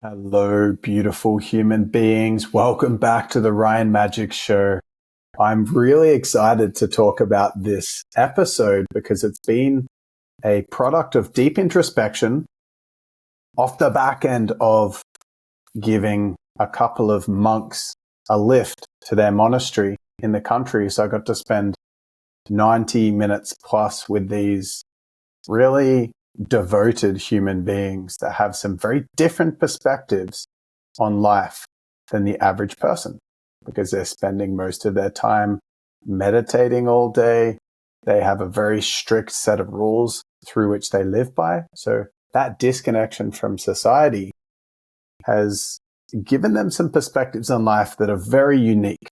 Hello, beautiful human beings. Welcome back to the Ryan Magic Show. I'm really excited to talk about this episode because it's been a product of deep introspection off the back end of giving a couple of monks a lift to their monastery in the country. So I got to spend 90 minutes plus with these really devoted human beings that have some very different perspectives on life than the average person because they're spending most of their time meditating all day. They have a very strict set of rules through which they live by. So that disconnection from society has given them some perspectives on life that are very unique.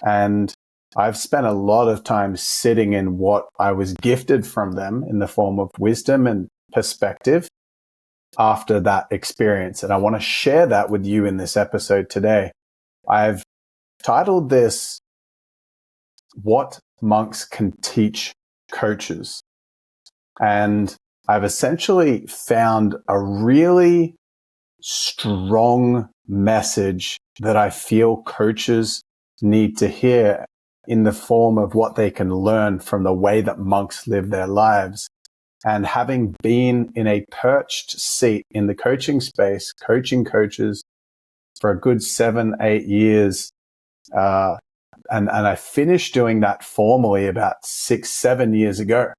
And I've spent a lot of time sitting in what I was gifted from them in the form of wisdom and perspective after that experience. And I want to share that with you in this episode today. I've titled this, What Monks Can Teach Coaches. And I've essentially found a really strong message that I feel coaches need to hear in the form of what they can learn from the way that monks live their lives. And having been in a perched seat in the coaching space, coaching coaches for a good 7-8 years, and I finished doing that formally about 6-7 years ago.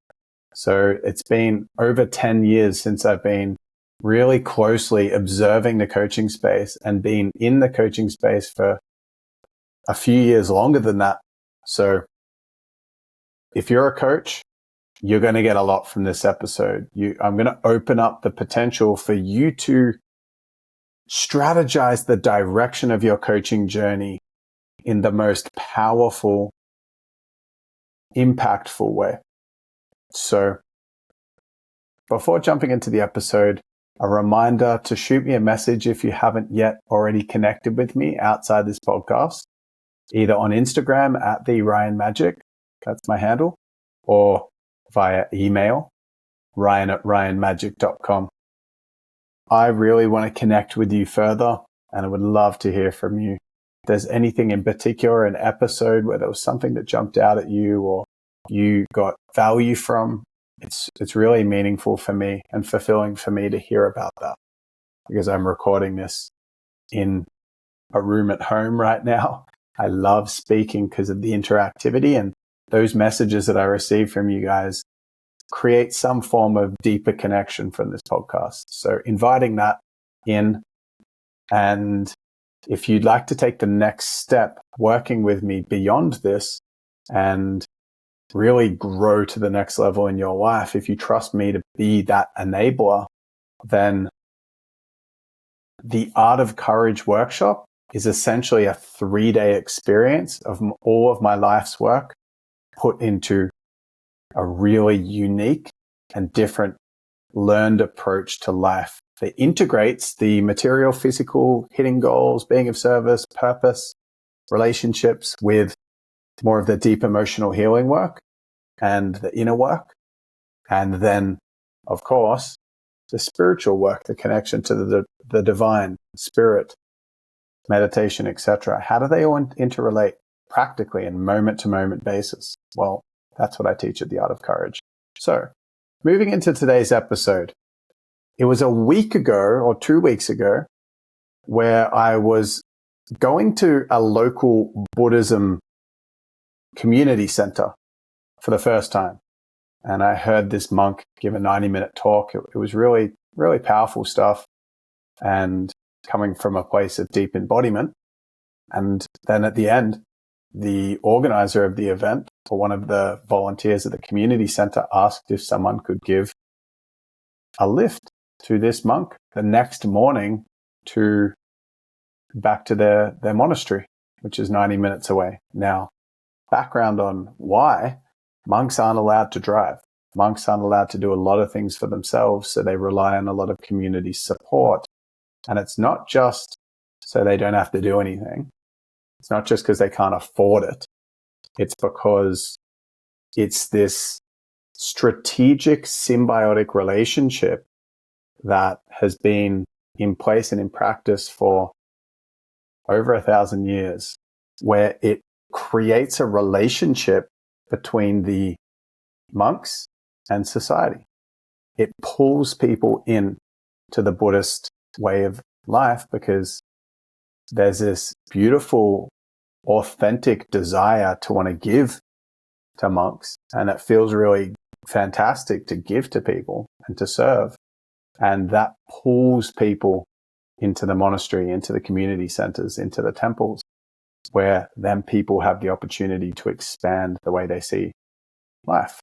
So it's been over 10 years since I've been really closely observing the coaching space and been in the coaching space for a few years longer than that. So if you're a coach, you're going to get a lot from this episode. I'm going to open up the potential for you to strategize the direction of your coaching journey in the most powerful, impactful way. So before jumping into the episode, a reminder to shoot me a message if you haven't yet already connected with me outside this podcast, either on Instagram at the Ryan Magic, that's my handle, or via email, ryan@ryanmagic.com. I really want to connect with you further, and I would love to hear from you. If there's anything in particular, an episode where there was something that jumped out at you or you got value from, it's really meaningful for me and fulfilling for me to hear about that, because I'm recording this in a room at home right now. I love speaking because of the interactivity, and those messages that I receive from you guys create some form of deeper connection from this podcast. So inviting that in. And if you'd like to take the next step working with me beyond this and really grow to the next level in your life, if you trust me to be that enabler, then the Art of Courage workshop is essentially a 3-day experience of all of my life's work put into a really unique and different learned approach to life that integrates the material, physical, hitting goals, being of service, purpose, relationships with more of the deep emotional healing work and the inner work. And then, of course, the spiritual work, the connection to the divine, spirit, meditation, etc. How do they all interrelate practically in moment-to-moment basis? Well, that's what I teach at the Art of Courage. So, moving into today's episode, it was a week ago or 2 weeks ago where I was going to a local Buddhism community center for the first time. And I heard this monk give a 90-minute talk. It was really, really powerful stuff and coming from a place of deep embodiment. And then at the end, the organizer of the event, or one of the volunteers at the community center, asked if someone could give a lift to this monk the next morning back to their monastery, which is 90 minutes away. Now, background on why: monks aren't allowed to drive. Monks aren't allowed to do a lot of things for themselves, so they rely on a lot of community support. And it's not just so they don't have to do anything. It's not just because they can't afford it. It's because it's this strategic symbiotic relationship that has been in place and in practice for over 1,000 years, where it creates a relationship between the monks and society. It pulls people in to the Buddhist way of life because there's this beautiful, authentic desire to want to give to monks. And it feels really fantastic to give to people and to serve. And that pulls people into the monastery, into the community centers, into the temples, where then people have the opportunity to expand the way they see life.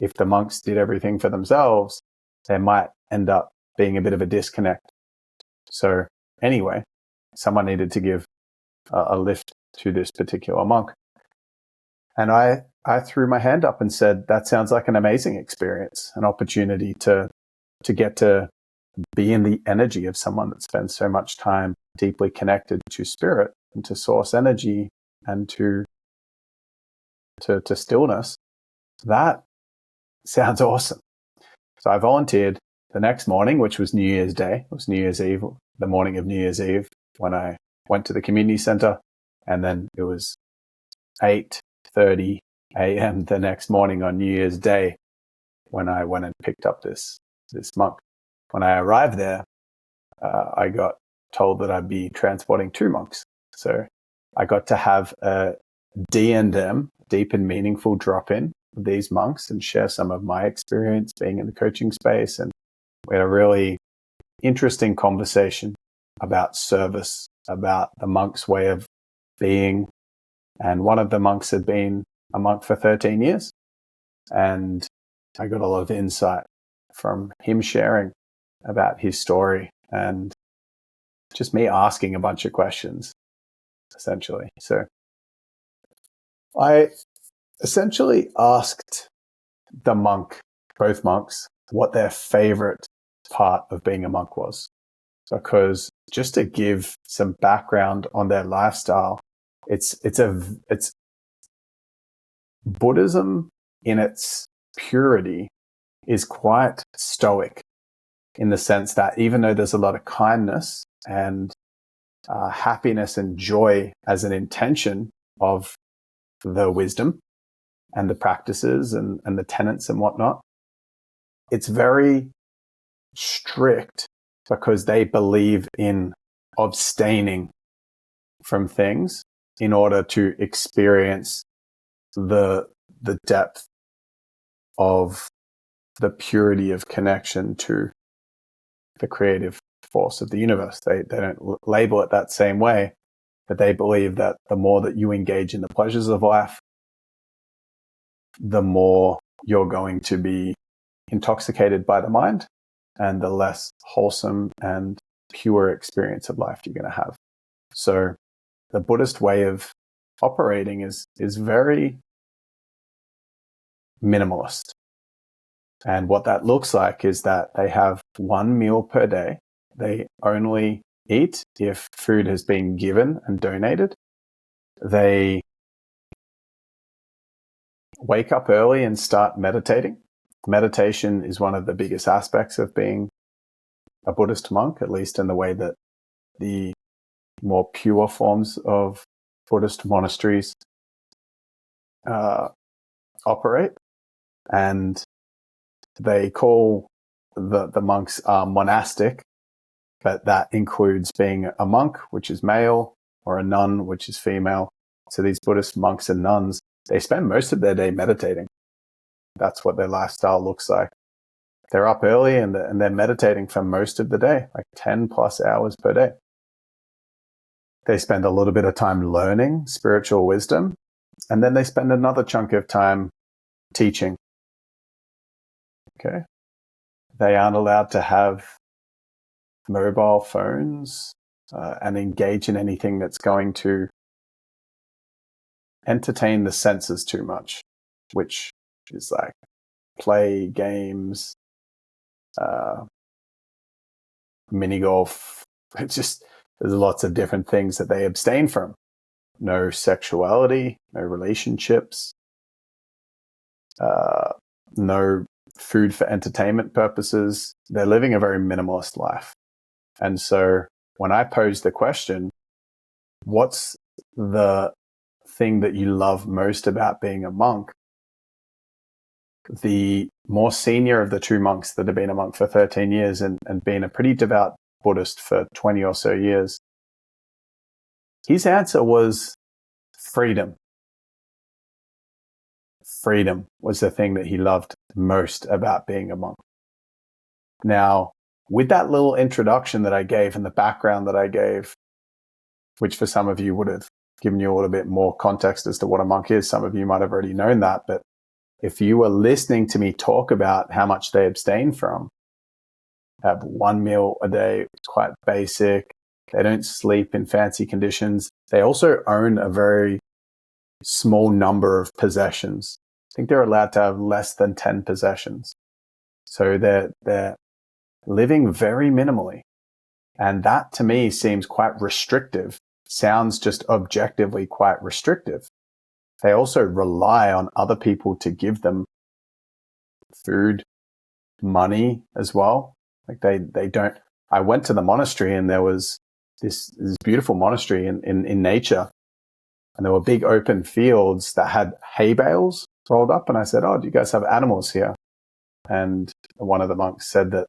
If the monks did everything for themselves, there might end up being a bit of a disconnect. So anyway, someone needed to give a lift to this particular monk. And I threw my hand up and said, that sounds like an amazing experience, an opportunity to get to be in the energy of someone that spends so much time deeply connected to spirit and to source energy and to stillness. That sounds awesome. So I volunteered the next morning, which was New Year's Day. It was New Year's Eve, the morning of New Year's Eve, when I went to the community center. And then it was 8:30 a.m. the next morning on New Year's Day when I went and picked up this monk. When I arrived there, I got told that I'd be transporting 2 monks. So I got to have a D&M, deep and meaningful drop-in with these monks and share some of my experience being in the coaching space. And we had a really interesting conversation about service, about the monk's way of being. And one of the monks had been a monk for 13 years. And I got a lot of insight from him sharing about his story and just me asking a bunch of questions, essentially. So I essentially asked the monk, both monks, what their favorite part of being a monk was. Because just to give some background on their lifestyle, it's Buddhism in its purity is quite stoic, in the sense that even though there's a lot of kindness and happiness and joy as an intention of the wisdom and the practices and the tenets and whatnot, it's very strict because they believe in abstaining from things in order to experience the depth of the purity of connection to the creative force of the universe. They don't label it that same way, but they believe that the more that you engage in the pleasures of life, the more you're going to be intoxicated by the mind and the less wholesome and pure experience of life you're going to have. So the Buddhist way of operating is very minimalist. And what that looks like is that they have 1 meal per day. They only eat if food has been given and donated. They wake up early and start meditating. Meditation is one of the biggest aspects of being a Buddhist monk, at least in the way that the more pure forms of Buddhist monasteries operate. And they call the monks monastic, but that includes being a monk, which is male, or a nun, which is female. So these Buddhist monks and nuns, they spend most of their day meditating. That's what their lifestyle looks like. They're up early and they're meditating for most of the day, like 10 plus hours per day. They spend a little bit of time learning spiritual wisdom, and then they spend another chunk of time teaching. Okay. They aren't allowed to have mobile phones and engage in anything that's going to entertain the senses too much, which is like play games, mini golf. It's just, there's lots of different things that they abstain from. No sexuality, no relationships, no food for entertainment purposes. They're living a very minimalist life. And so when I pose the question, what's the thing that you love most about being a monk? The more senior of the two monks that have been a monk for 13 years and been a pretty devout Buddhist for 20 or so years, his answer was freedom. Freedom was the thing that he loved most about being a monk. Now, with that little introduction that I gave and the background that I gave, which for some of you would have given you a little bit more context as to what a monk is, some of you might have already known that, but if you were listening to me talk about how much they abstain from, have one meal a day, quite basic, they don't sleep in fancy conditions, they also own a very small number of possessions. I think they're allowed to have less than 10 possessions. So they're living very minimally. And that to me seems quite restrictive, sounds just objectively quite restrictive. They also rely on other people to give them food, money as well. Like they don't. I went to the monastery and there was this beautiful monastery in nature. And there were big open fields that had hay bales rolled up. And I said, "Oh, do you guys have animals here?" And one of the monks said that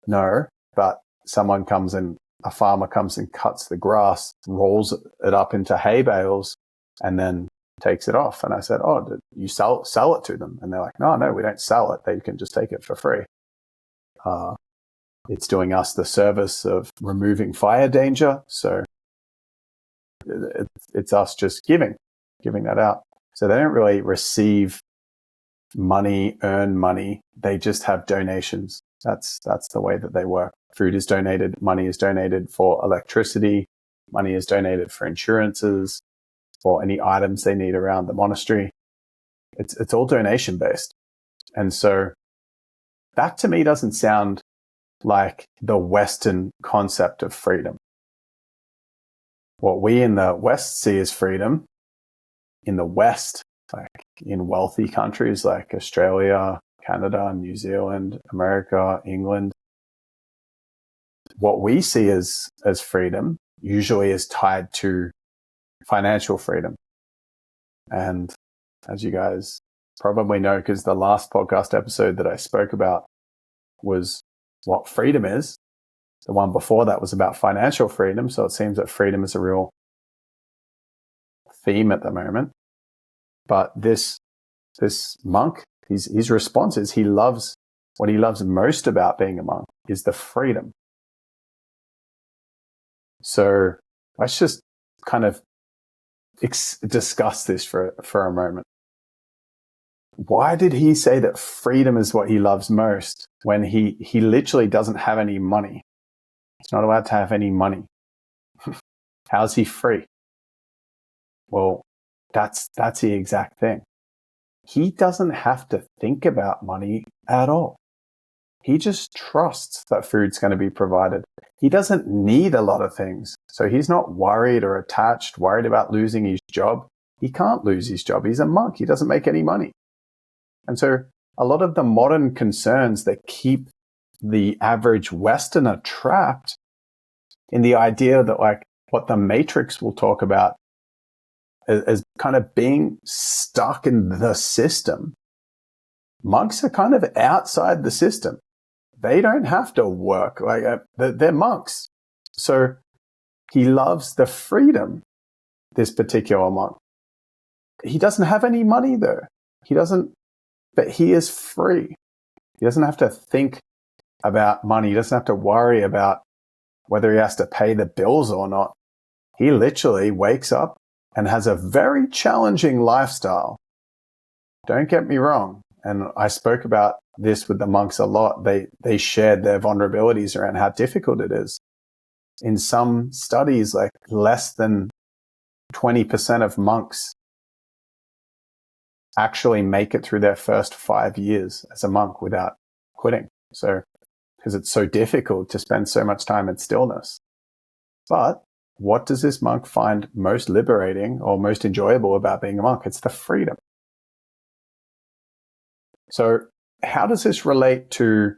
no, but a farmer comes and cuts the grass, rolls it up into hay bales, and then takes it off. And I said, "Oh, did you sell it to them?" And they're like, no, we don't sell it. They can just take it for free. It's doing us the service of removing fire danger. So it's us just giving that out. So they don't really receive money, earn money. They just have donations. That's the way that they work. Food is donated. Money is donated for electricity. Money is donated for insurances, for any items they need around the monastery. It's all donation based. And so that to me doesn't sound like the Western concept of freedom. What we in the West see as freedom, in the West, like in wealthy countries like Australia, Canada, New Zealand, America, England, what we see as freedom usually is tied to financial freedom. And as you guys probably know, because the last podcast episode that I spoke about was what freedom is. The one before that was about financial freedom. So it seems that freedom is a real theme at the moment. But this monk, his response is what he loves most about being a monk is the freedom. So let's just kind of discuss this for a moment. Why did he say that freedom is what he loves most when he literally doesn't have any money? He's not allowed to have any money. How's he free? Well, that's the exact thing. He doesn't have to think about money at all. He just trusts that food's going to be provided. He doesn't need a lot of things. So he's not worried or attached, worried about losing his job. He can't lose his job. He's a monk. He doesn't make any money. And so a lot of the modern concerns that keep the average Westerner trapped in the idea that, like, what the Matrix will talk about as kind of being stuck in the system. Monks are kind of outside the system. They don't have to work. They're monks. So he loves the freedom, this particular monk. He doesn't have any money though. But he is free. He doesn't have to think about money. He doesn't have to worry about whether he has to pay the bills or not. He literally wakes up and has a very challenging lifestyle. Don't get me wrong. And I spoke about this with the monks a lot. They shared their vulnerabilities around how difficult it is. In some studies, like less than 20% of monks actually make it through their first 5 years as a monk without quitting. So, because it's so difficult to spend so much time in stillness. But what does this monk find most liberating or most enjoyable about being a monk? It's the freedom. So how does this relate to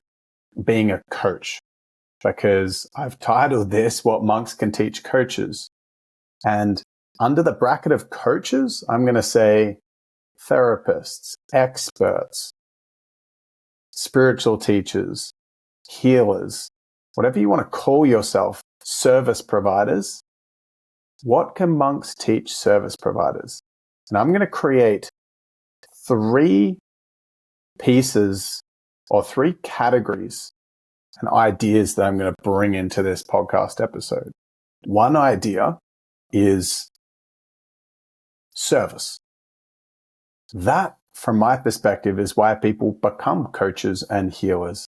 being a coach? because I've titled this What Monks Can Teach Coaches. And under the bracket of coaches, I'm going to say therapists, experts, spiritual teachers, healers, whatever you want to call yourself, service providers. What can monks teach service providers? And I'm going to create 3 pieces or 3 categories and ideas that I'm going to bring into this podcast episode. One idea is service. That, from my perspective, is why people become coaches and healers.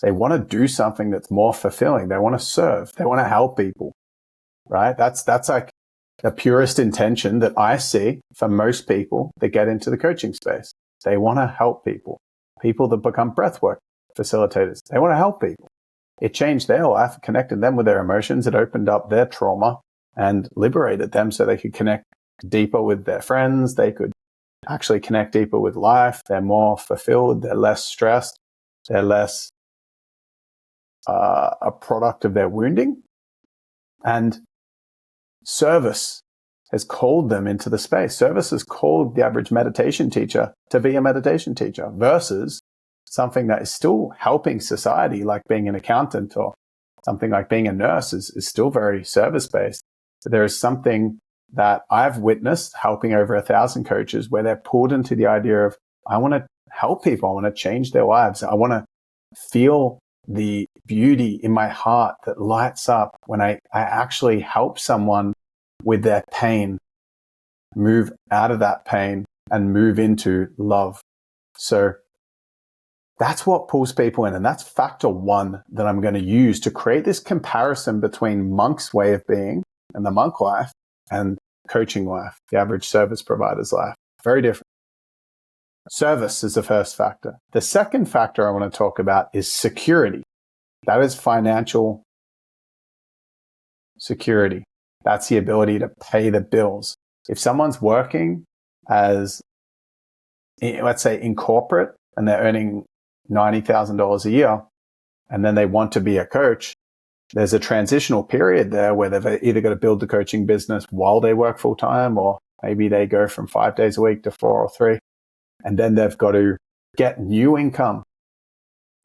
They want to do something that's more fulfilling. They want to serve. They want to help people, right? That's like the purest intention that I see for most people that get into the coaching space. They want to help people. People that become breathwork facilitators, they want to help people. It changed their life, connected them with their emotions. It opened up their trauma and liberated them so they could connect deeper with their friends. They could actually connect deeper with life. They're more fulfilled. They're less stressed. They're less a product of their wounding. And service has called them into the space. Service has called the average meditation teacher to be a meditation teacher versus something that is still helping society, like being an accountant or something like being a nurse is still very service-based. But there is something that I've witnessed helping over 1,000 coaches where they're pulled into the idea of, I want to help people. I want to change their lives. I want to feel the beauty in my heart that lights up when I actually help someone with their pain, move out of that pain and move into love. So that's what pulls people in. And that's factor 1 that I'm going to use to create this comparison between monk's way of being and the monk life and coaching life, the average service provider's life. Very different. Service is the first factor. The second factor I want to talk about is security. That is financial security. That's the ability to pay the bills. If someone's working as, let's say, in corporate and they're earning $90,000 a year, and then they want to be a coach, there's a transitional period there where they've either got to build the coaching business while they work full time, or maybe they go from 5 days a week to 4 or 3. And then they've got to get new income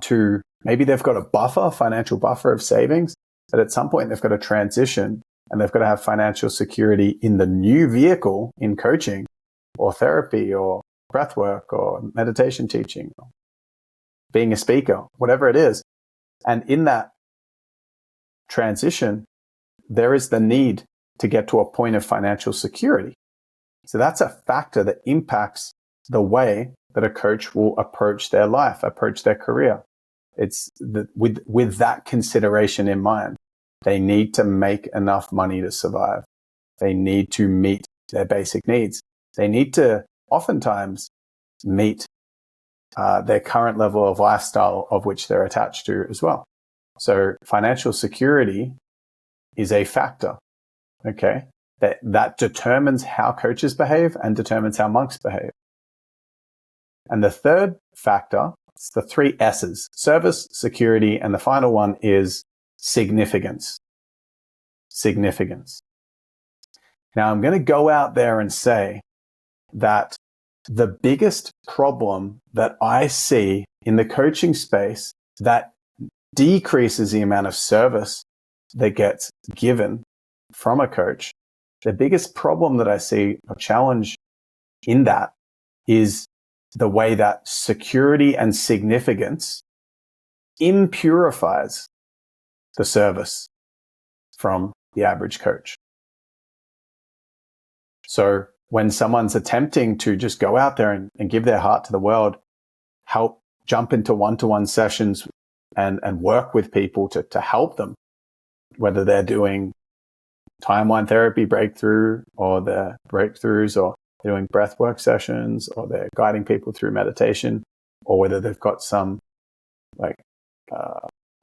to, maybe they've got a financial buffer of savings, but at some point they've got to transition and they've got to have financial security in the new vehicle in coaching or therapy or breathwork or meditation teaching, or being a speaker, whatever it is. And in that transition, there is the need to get to a point of financial security. So that's a factor that impacts the way that a coach will approach their life, approach their career. It's with that consideration in mind. They need to make enough money to survive. They need to meet their basic needs. They need to oftentimes meet their current level of lifestyle of which they're attached to as well. So financial security is a factor, okay, that determines how coaches behave and determines how monks behave. And the third factor, it's the 3 S's: service, security, and the final one is significance. Significance. Now, I'm going to go out there and say that the biggest problem that I see in the coaching space that decreases the amount of service that gets given from a coach, the biggest problem that I see, a challenge in that, is the way that security and significance impurifies the service from the average coach. So when someone's attempting to just go out there and give their heart to the world, help jump into one-to-one sessions and work with people to help them, whether they're doing timeline therapy breakthrough or the breakthroughs, or they're doing breathwork sessions, or they're guiding people through meditation, or whether they've got some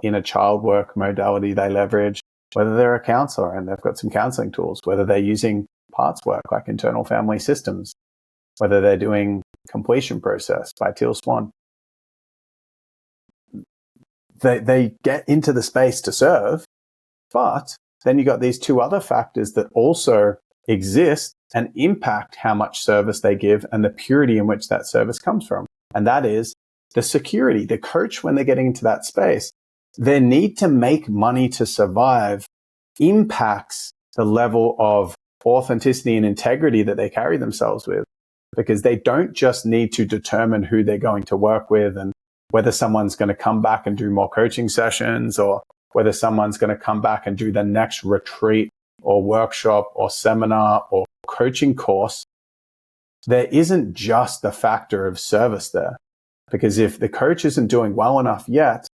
inner child work modality they leverage, whether they're a counselor and they've got some counseling tools, whether they're using parts work like internal family systems, whether they're doing completion process by Teal Swan. they get into the space to serve, but then you got these two other factors that also exist and impact how much service they give and the purity in which that service comes from. And that is the security. The coach, when they're getting into that space, their need to make money to survive impacts the level of authenticity and integrity that they carry themselves with, because they don't just need to determine who they're going to work with and whether someone's going to come back and do more coaching sessions, or whether someone's going to come back and do the next retreat or workshop or seminar or coaching course. There isn't just the factor of service there, because if the coach isn't doing well enough yet,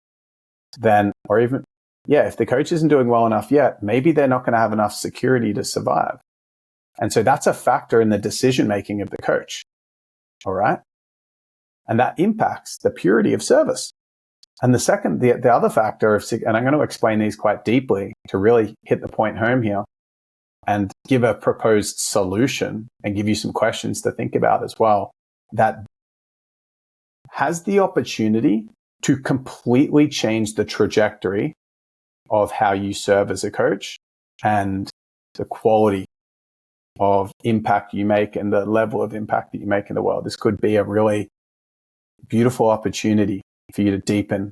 then, or even, if the coach isn't doing well enough yet, maybe they're not going to have enough security to survive. And so that's a factor in the decision making of the coach. All right. And that impacts the purity of service. And the other factor and I'm going to explain these quite deeply to really hit the point home here and give a proposed solution and give you some questions to think about as well, that has the opportunity to completely change the trajectory of how you serve as a coach and the quality of impact you make and the level of impact that you make in the world. This could be a really beautiful opportunity for you to deepen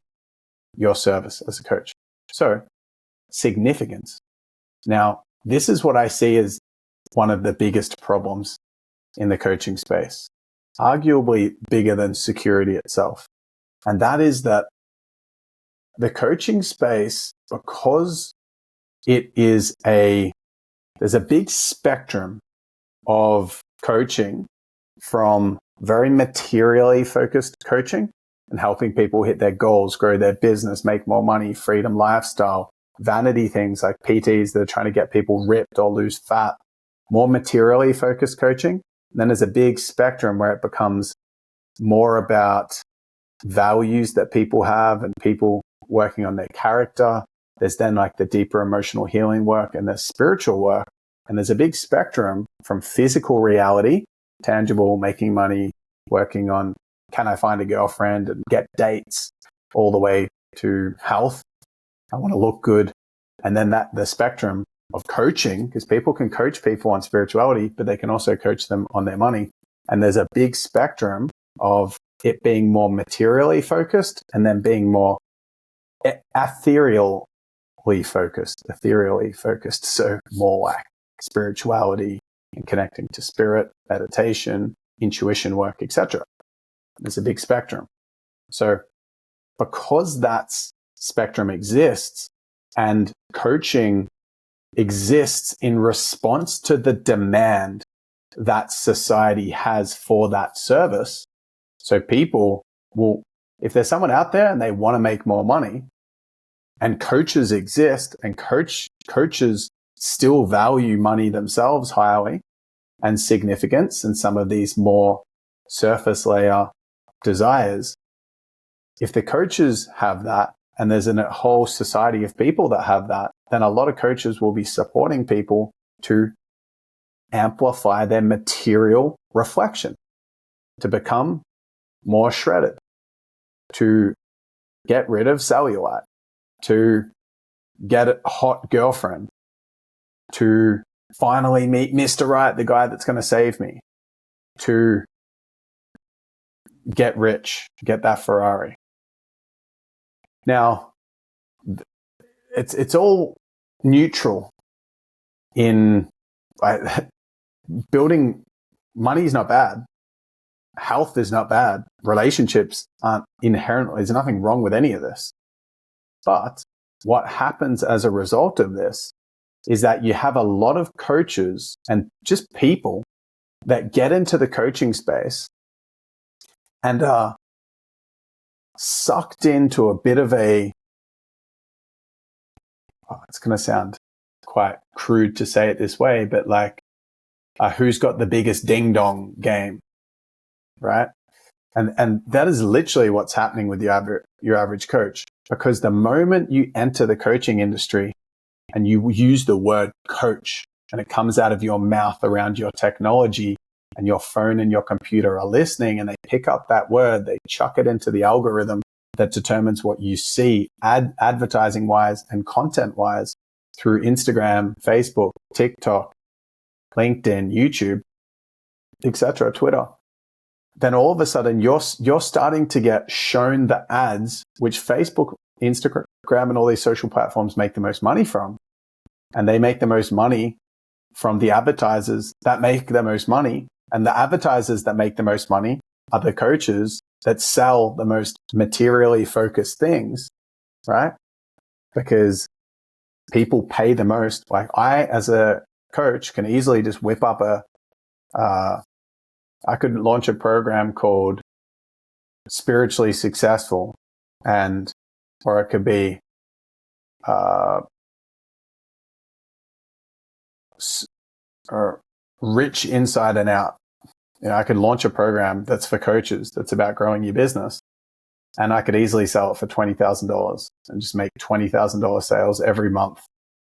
your service as a coach. So, significance. Now, this is what I see as one of the biggest problems in the coaching space, arguably bigger than security itself. And that is that the coaching space, because there's a big spectrum of coaching, from very materially focused coaching and helping people hit their goals, grow their business, make more money, freedom lifestyle, vanity things like PTs that are trying to get people ripped or lose fat, more materially focused coaching. And then there's a big spectrum where it becomes more about values that people have and people working on their character. There's then like the deeper emotional healing work and the spiritual work. And there's a big spectrum from physical reality, tangible, making money, working on, can I find a girlfriend and get dates, all the way to health. I want to look good. And then the spectrum of coaching, because people can coach people on spirituality, but they can also coach them on their money. And there's a big spectrum of it being more materially focused and then being more ethereally focused. So more like spirituality and connecting to spirit, meditation, intuition work, etc. There's a big spectrum. So because that spectrum exists and coaching exists in response to the demand that society has for that service, so people will, if there's someone out there and they want to make more money, and coaches exist, and coaches still value money themselves highly and significance and some of these more surface layer desires, if the coaches have that and there's a whole society of people that have that, then a lot of coaches will be supporting people to amplify their material reflection, to become more shredded, to get rid of cellulite, to get a hot girlfriend, to finally meet Mr. Right, the guy that's going to save me, to get rich, get that Ferrari. Now, it's all neutral in building. Money is not bad. Health is not bad. Relationships aren't inherently, there's nothing wrong with any of this. But what happens as a result of this is that you have a lot of coaches and just people that get into the coaching space and are sucked into a bit of it's going to sound quite crude to say it this way, but like who's got the biggest ding dong game, right? And that is literally what's happening with your average coach, because the moment you enter the coaching industry and you use the word coach and it comes out of your mouth around your technology and your phone and your computer are listening and they pick up that word, they chuck it into the algorithm that determines what you see advertising wise and content wise through Instagram, Facebook, TikTok, LinkedIn, YouTube, etc., Twitter, then all of a sudden you're starting to get shown the ads which Facebook, Instagram, and all these social platforms make the most money from. And they make the most money from the advertisers that make the most money. And the advertisers that make the most money are the coaches that sell the most materially focused things, right? Because people pay the most. Like I, as a coach, can easily just whip up I could launch a program called Spiritually Successful, or it could be Rich Inside and Out. I could launch a program that's for coaches, that's about growing your business, and I could easily sell it for $20,000 and just make $20,000 sales every month,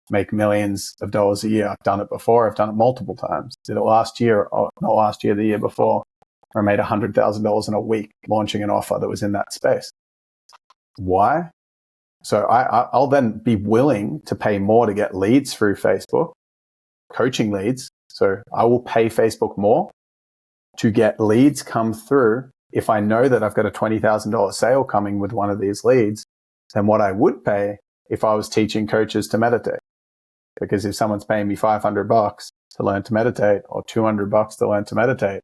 make millions of dollars a year. I've done it before. I've done it multiple times. Did it last year, or not last year, the year before, where I made $100,000 in a week launching an offer that was in that space. Why? So I'll then be willing to pay more to get leads through Facebook, coaching leads. So I will pay Facebook more to get leads come through if I know that I've got a $20,000 sale coming with one of these leads than what I would pay if I was teaching coaches to meditate. Because if someone's paying me $500 to learn to meditate or $200 to learn to meditate,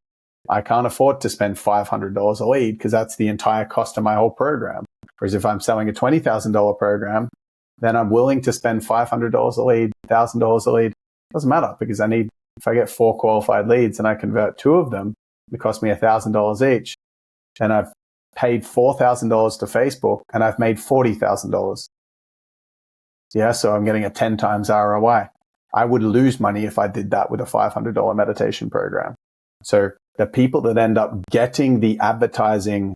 I can't afford to spend $500 a lead because that's the entire cost of my whole program. Whereas if I'm selling a $20,000 program, then I'm willing to spend $500 a lead, $1,000 a lead. Doesn't matter because if I get 4 qualified leads and I convert 2 of them, it costs me $1,000 each. And I've paid $4,000 to Facebook and I've made $40,000. Yeah, so I'm getting a 10 times ROI. I would lose money if I did that with a $500 meditation program. So the people that end up getting the advertising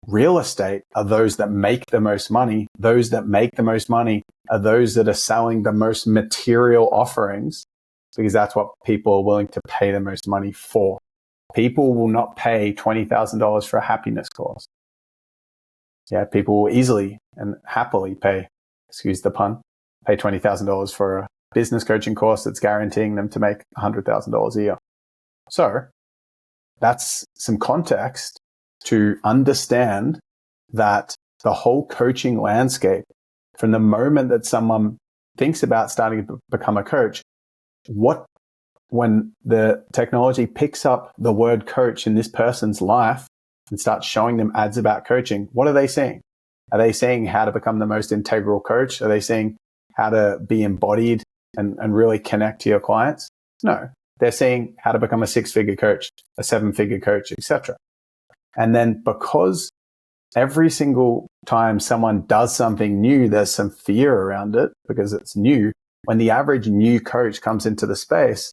real estate are those that make the most money. Those that make the most money are those that are selling the most material offerings, because that's what people are willing to pay the most money for. People will not pay $20,000 for a happiness course. Yeah, people will easily and happily pay, excuse the pun, pay $20,000 for a business coaching course that's guaranteeing them to make $100,000 a year. So that's some context to understand that the whole coaching landscape, from the moment that someone thinks about starting to become a coach, when the technology picks up the word coach in this person's life and starts showing them ads about coaching, what are they seeing? Are they seeing how to become the most integral coach? Are they seeing how to be embodied and really connect to your clients? No, they're seeing how to become a 6-figure coach, a 7-figure coach, etc. And then because every single time someone does something new, there's some fear around it because it's new. When the average new coach comes into the space,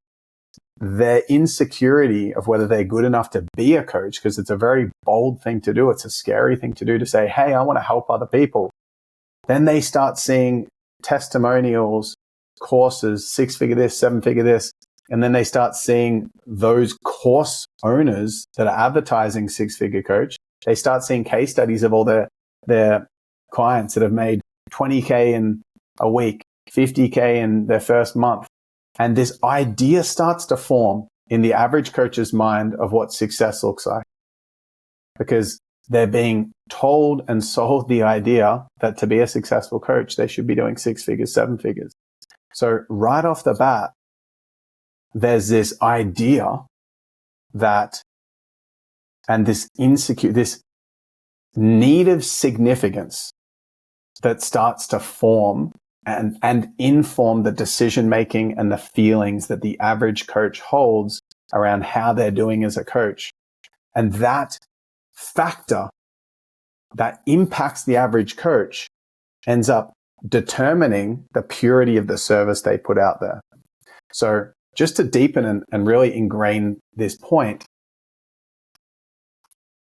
their insecurity of whether they're good enough to be a coach, because it's a very bold thing to do. It's a scary thing to do to say, hey, I want to help other people. Then they start seeing testimonials, courses, 6-figure this, 7-figure this. And then they start seeing those course owners that are advertising 6-figure coach. They start seeing case studies of all their clients that have made 20K in a week, 50K in their first month. And this idea starts to form in the average coach's mind of what success looks like. Because they're being told and sold the idea that to be a successful coach, they should be doing 6 figures, 7 figures. So right off the bat, there's this idea that, and this need of significance that starts to form and inform the decision making and the feelings that the average coach holds around how they're doing as a coach. And that factor that impacts the average coach ends up determining the purity of the service they put out there. So just to deepen and really ingrain this point,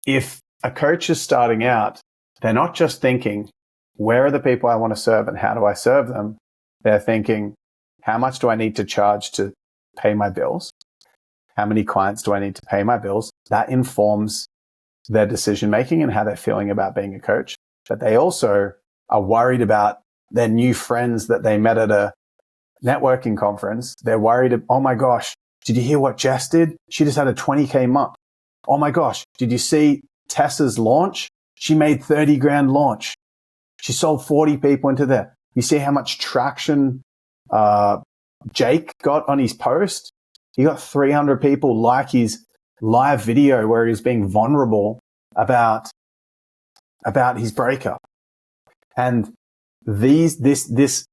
if a coach is starting out, they're not just thinking, where are the people I want to serve and how do I serve them? They're thinking, how much do I need to charge to pay my bills? How many clients do I need to pay my bills? That informs their decision making and how they're feeling about being a coach. but they also are worried about their new friends that they met at a networking conference. They're worried, oh my gosh, did you hear what Jess did? She just had a 20K month. Oh my gosh, did you see Tessa's launch? She made 30 grand launch. She sold 40 people into there. You see how much traction Jake got on his post? He got 300 people like his live video where he's being vulnerable about his breakup. And this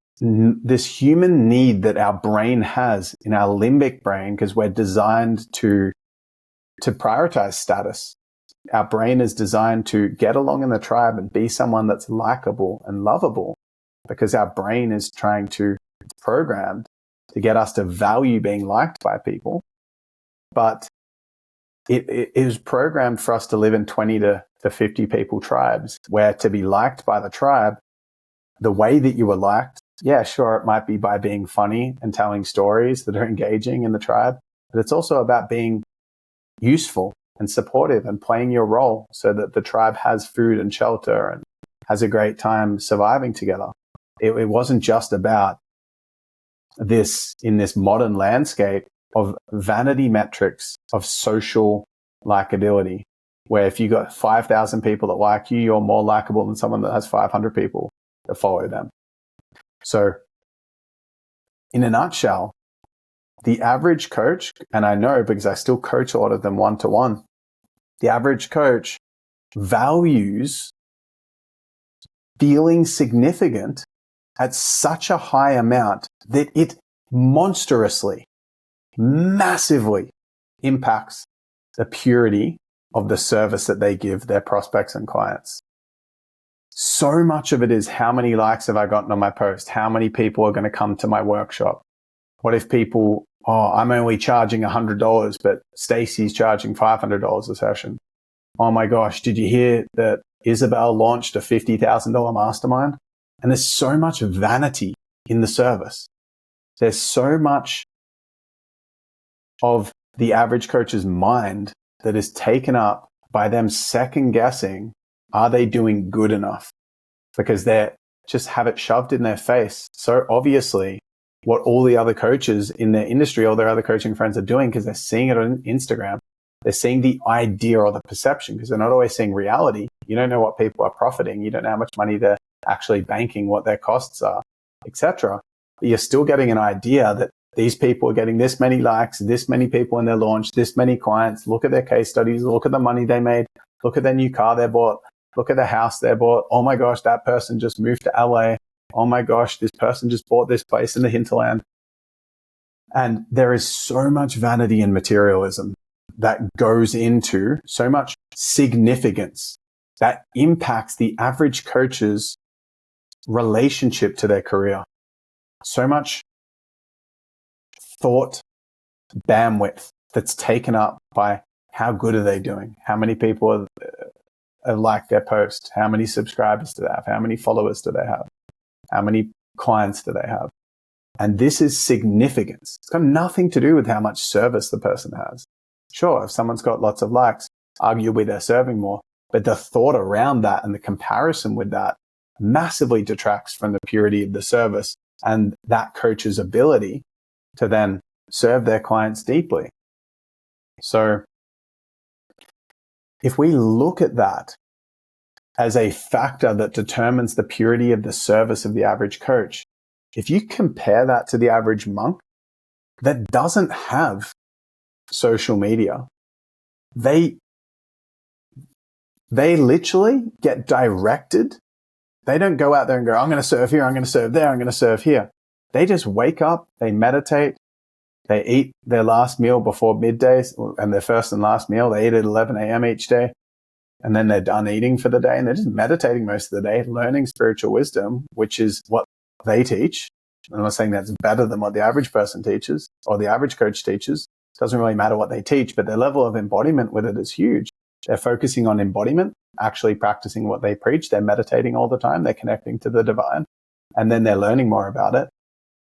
human need that our brain has in our limbic brain, because we're designed to prioritize status. Our brain is designed to get along in the tribe and be someone that's likable and lovable, because our brain is it's programmed to get us to value being liked by people. But it is programmed for us to live in 20 to 50 people tribes, where to be liked by the tribe, the way that you were liked, yeah, sure, it might be by being funny and telling stories that are engaging in the tribe, but it's also about being useful and supportive and playing your role so that the tribe has food and shelter and has a great time surviving together. It wasn't just about this in this modern landscape of vanity metrics of social likability, where if you got 5,000 people that like you, you're more likable than someone that has 500 people that follow them. So in a nutshell, the average coach, and I know because I still coach a lot of them one-to-one, the average coach values feeling significant at such a high amount that it monstrously, massively impacts the purity of the service that they give their prospects and clients. So much of it is, how many likes have I gotten on my post? How many people are going to come to my workshop? What if people, I'm only charging $100, but Stacy's charging $500 a session. Oh my gosh, did you hear that Isabel launched a $50,000 mastermind? And there's so much vanity in the service. There's so much of the average coach's mind that is taken up by them second guessing, are they doing good enough? Because they just have it shoved in their face so obviously what all the other coaches in their industry, all their other coaching friends are doing, because they're seeing it on Instagram. They're seeing the idea or the perception, because they're not always seeing reality. You don't know what people are profiting. You don't know how much money they're actually banking, what their costs are, etc. But you're still getting an idea that these people are getting this many likes, this many people in their launch, this many clients. Look at their case studies. Look at the money they made. Look at their new car they bought. Look at the house they bought. Oh my gosh, that person just moved to LA. Oh my gosh, this person just bought this place in the hinterland. And there is so much vanity and materialism that goes into so much significance that impacts the average coach's relationship to their career. So much thought bandwidth that's taken up by how good are they doing? How many people have liked their post? How many subscribers do they have? How many followers do they have? How many clients do they have? And this is significance. It's got nothing to do with how much service the person has. Sure, if someone's got lots of likes, arguably they're serving more. But the thought around that and the comparison with that massively detracts from the purity of the service and that coach's ability to then serve their clients deeply. So if we look at that as a factor that determines the purity of the service of the average coach, if you compare that to the average monk that doesn't have social media, they literally get directed. They don't go out there and go, I'm going to serve here, I'm going to serve there, I'm going to serve here. They just wake up, they meditate, they eat their last meal before midday, and their first and last meal, they eat at 11 a.m. each day. And then they're done eating for the day, and they're just meditating most of the day, learning spiritual wisdom, which is what they teach. I'm not saying that's better than what the average person teaches or the average coach teaches. It doesn't really matter what they teach, but their level of embodiment with it is huge. They're focusing on embodiment, actually practicing what they preach. They're meditating all the time. They're connecting to the divine, and then they're learning more about it.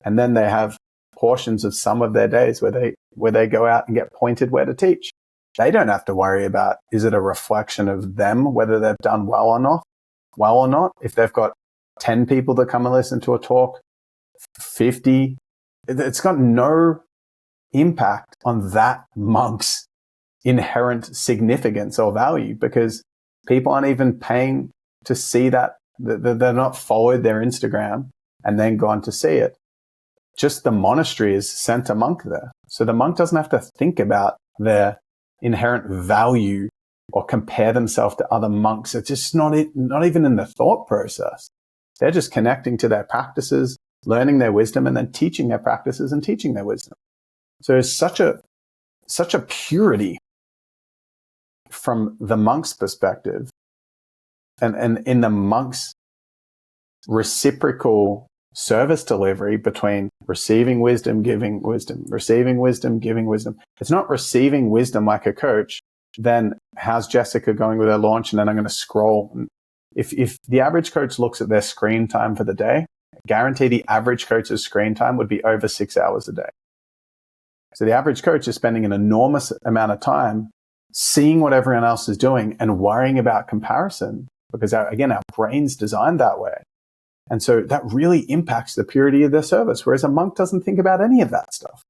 And then they have portions of some of their days where they go out and get pointed where to teach. They don't have to worry about, is it a reflection of them, whether they've done well or not? well or not, if they've got 10 people that come and listen to a talk, 50, it's got no impact on that monk's inherent significance or value, because people aren't even paying to see that. They're not followed their Instagram and then gone to see it. Just the monastery has sent a monk there. So the monk doesn't have to think about their inherent value or compare themselves to other monks. It's just not even in the thought process. They're just connecting to their practices, learning their wisdom, and then teaching their practices and teaching their wisdom. So there's such a purity from the monk's perspective, and in the monk's reciprocal service delivery between receiving wisdom, giving wisdom, receiving wisdom, giving wisdom. It's not receiving wisdom like a coach. Then how's Jessica going with her launch? And then I'm going to scroll. If the average coach looks at their screen time for the day, I guarantee the average coach's screen time would be over 6 hours a day. So the average coach is spending an enormous amount of time seeing what everyone else is doing and worrying about comparison, because our brain's designed that way. And so that really impacts the purity of their service, whereas a monk doesn't think about any of that stuff.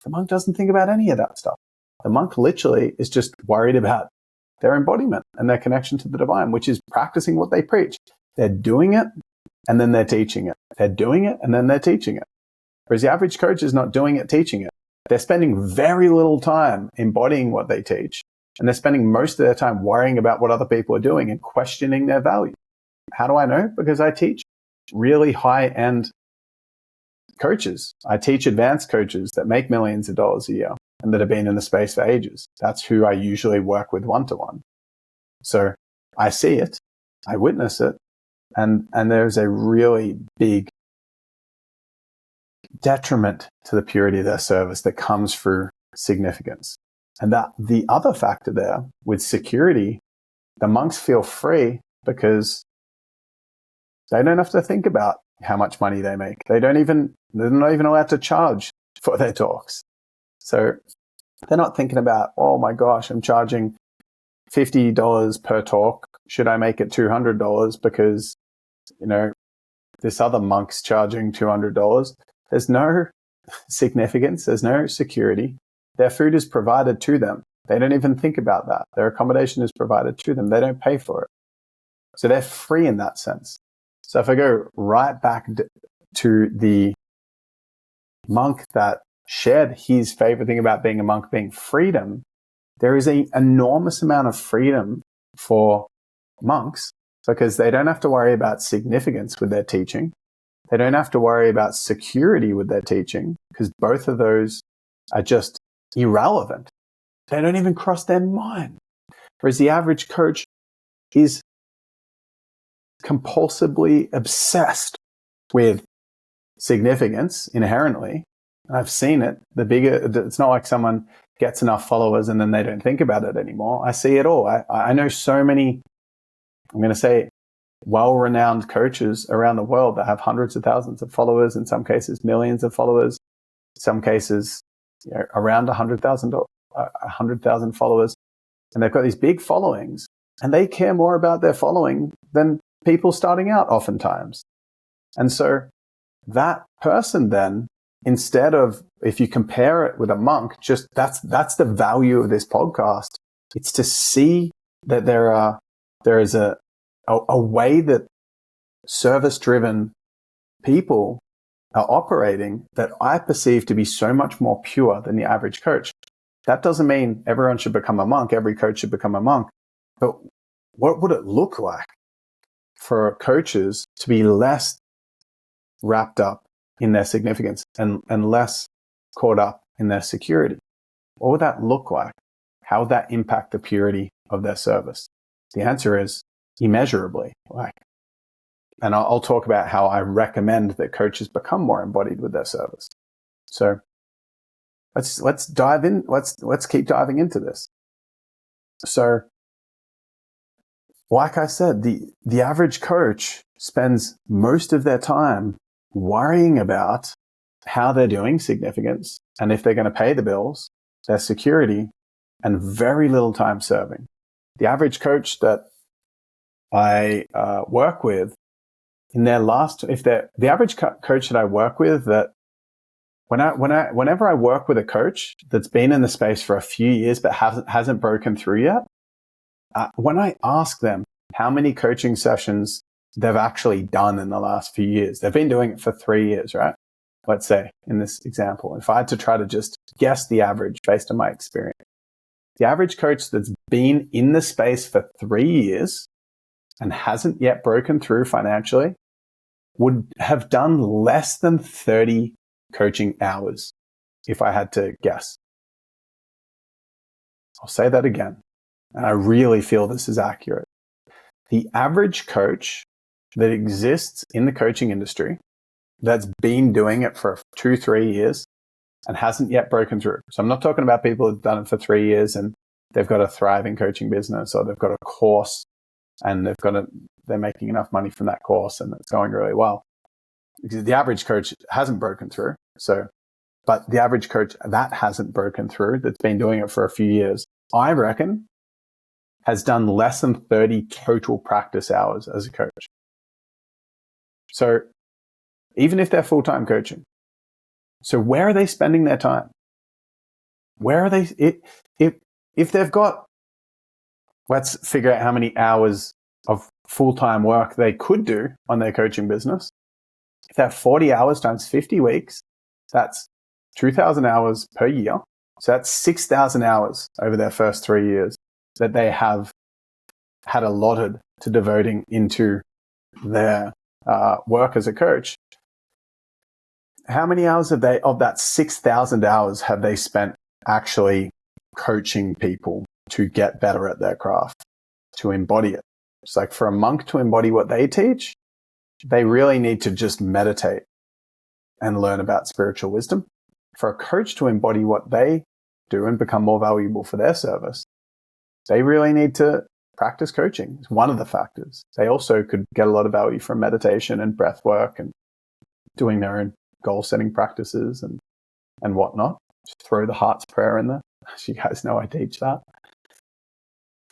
The monk doesn't think about any of that stuff. The monk literally is just worried about their embodiment and their connection to the divine, which is practicing what they preach. They're doing it, and then they're teaching it. They're doing it, and then they're teaching it. Whereas the average coach is not doing it, teaching it. They're spending very little time embodying what they teach, and they're spending most of their time worrying about what other people are doing and questioning their value. How do I know? Because I teach really high-end coaches. I teach advanced coaches that make millions of dollars a year and that have been in the space for ages. That's who I usually work with one-to-one. So I see it, I witness it, and there's a really big detriment to the purity of their service that comes through significance. And that the other factor there with security, the monks feel free because they don't have to think about how much money they make. They're not even allowed to charge for their talks. So they're not thinking about, oh my gosh, I'm charging $50 per talk. Should I make it $200 because, this other monk's charging $200? There's no significance. There's no security. Their food is provided to them. They don't even think about that. Their accommodation is provided to them. They don't pay for it. So they're free in that sense. So if I go right back to the monk that shared his favorite thing about being a monk being freedom, there is an enormous amount of freedom for monks because they don't have to worry about significance with their teaching. They don't have to worry about security with their teaching because both of those are just irrelevant. They don't even cross their mind. Whereas the average coach is compulsively obsessed with significance inherently. And I've seen it. It's not like someone gets enough followers and then they don't think about it anymore. I see it all. I know so many, I'm going to say, well-renowned coaches around the world that have hundreds of thousands of followers, in some cases millions of followers, in some cases around 100,000 followers. And they've got these big followings and they care more about their following than people starting out oftentimes. And so that person then, instead of, if you compare it with a monk, just that's the value of this podcast. It's to see that there is a way that service-driven people are operating that I perceive to be so much more pure than the average coach. That doesn't mean everyone should become a monk, every coach should become a monk. But what would it look like for coaches to be less wrapped up in their significance and less caught up in their security? What would that look like? How would that impact the purity of their service? The answer is immeasurably. And I'll talk about how I recommend that coaches become more embodied with their service. So let's dive in. Let's keep diving into this. So, like I said, the average coach spends most of their time worrying about how they're doing significance and if they're going to pay the bills, their security, and very little time serving. The average coach that I work with, in their last, if they're the average coach that I work with, that whenever I work with a coach that's been in the space for a few years but hasn't broken through yet, when I ask them how many coaching sessions they've actually done in the last few years, they've been doing it for 3 years, right? Let's say in this example, if I had to try to just guess the average based on my experience, the average coach that's been in the space for 3 years and hasn't yet broken through financially would have done less than 30 coaching hours, if I had to guess. I'll say that again, and I really feel this is accurate. The average coach that exists in the coaching industry that's been doing it for 2-3 years and hasn't yet broken through. So I'm not talking about people who've done it for 3 years and they've got a thriving coaching business, or they've got a course and they're making enough money from that course and it's going really well. Because the average coach hasn't broken through. But the average coach that hasn't broken through, that's been doing it for a few years, I reckon has done less than 30 total practice hours as a coach. So even if they're full-time coaching, so where are they spending their time? Where are they? If they've got, let's figure out how many hours of full-time work they could do on their coaching business. If they have 40 hours times 50 weeks, that's 2,000 hours per year. So that's 6,000 hours over their first 3 years that they have had allotted to devoting into their work as a coach. How many hours of that 6,000 hours have they spent actually coaching people to get better at their craft, to embody it? It's like for a monk to embody what they teach, they really need to just meditate and learn about spiritual wisdom. For a coach to embody what they do and become more valuable for their service, they really need to practice coaching. It's one of the factors. They also could get a lot of value from meditation and breath work and doing their own goal-setting practices and whatnot. Just throw the heart's prayer in there. As you guys know, I teach that.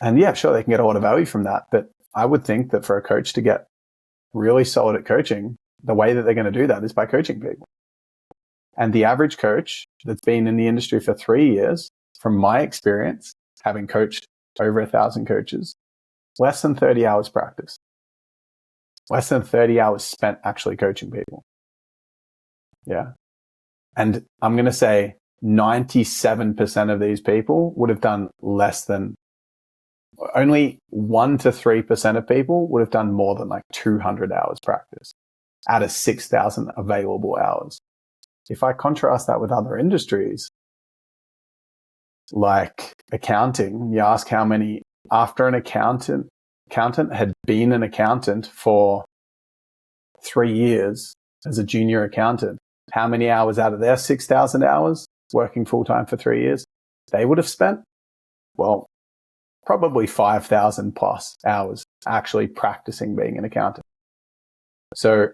And yeah, sure, they can get a lot of value from that. But I would think that for a coach to get really solid at coaching, the way that they're going to do that is by coaching people. And the average coach that's been in the industry for 3 years, from my experience, having coached over 1,000 coaches, less than 30 hours practice, less than 30 hours spent actually coaching people. Yeah. And I'm going to say 97% of these people would have done less than, only 1 to 3% of people would have done more than like 200 hours practice out of 6,000 available hours. If I contrast that with other industries, like accounting, you ask how many, after an accountant had been an accountant for 3 years as a junior accountant, how many hours out of their 6,000 hours working full-time for 3 years, they would have spent? Well, probably 5,000 plus hours actually practicing being an accountant. So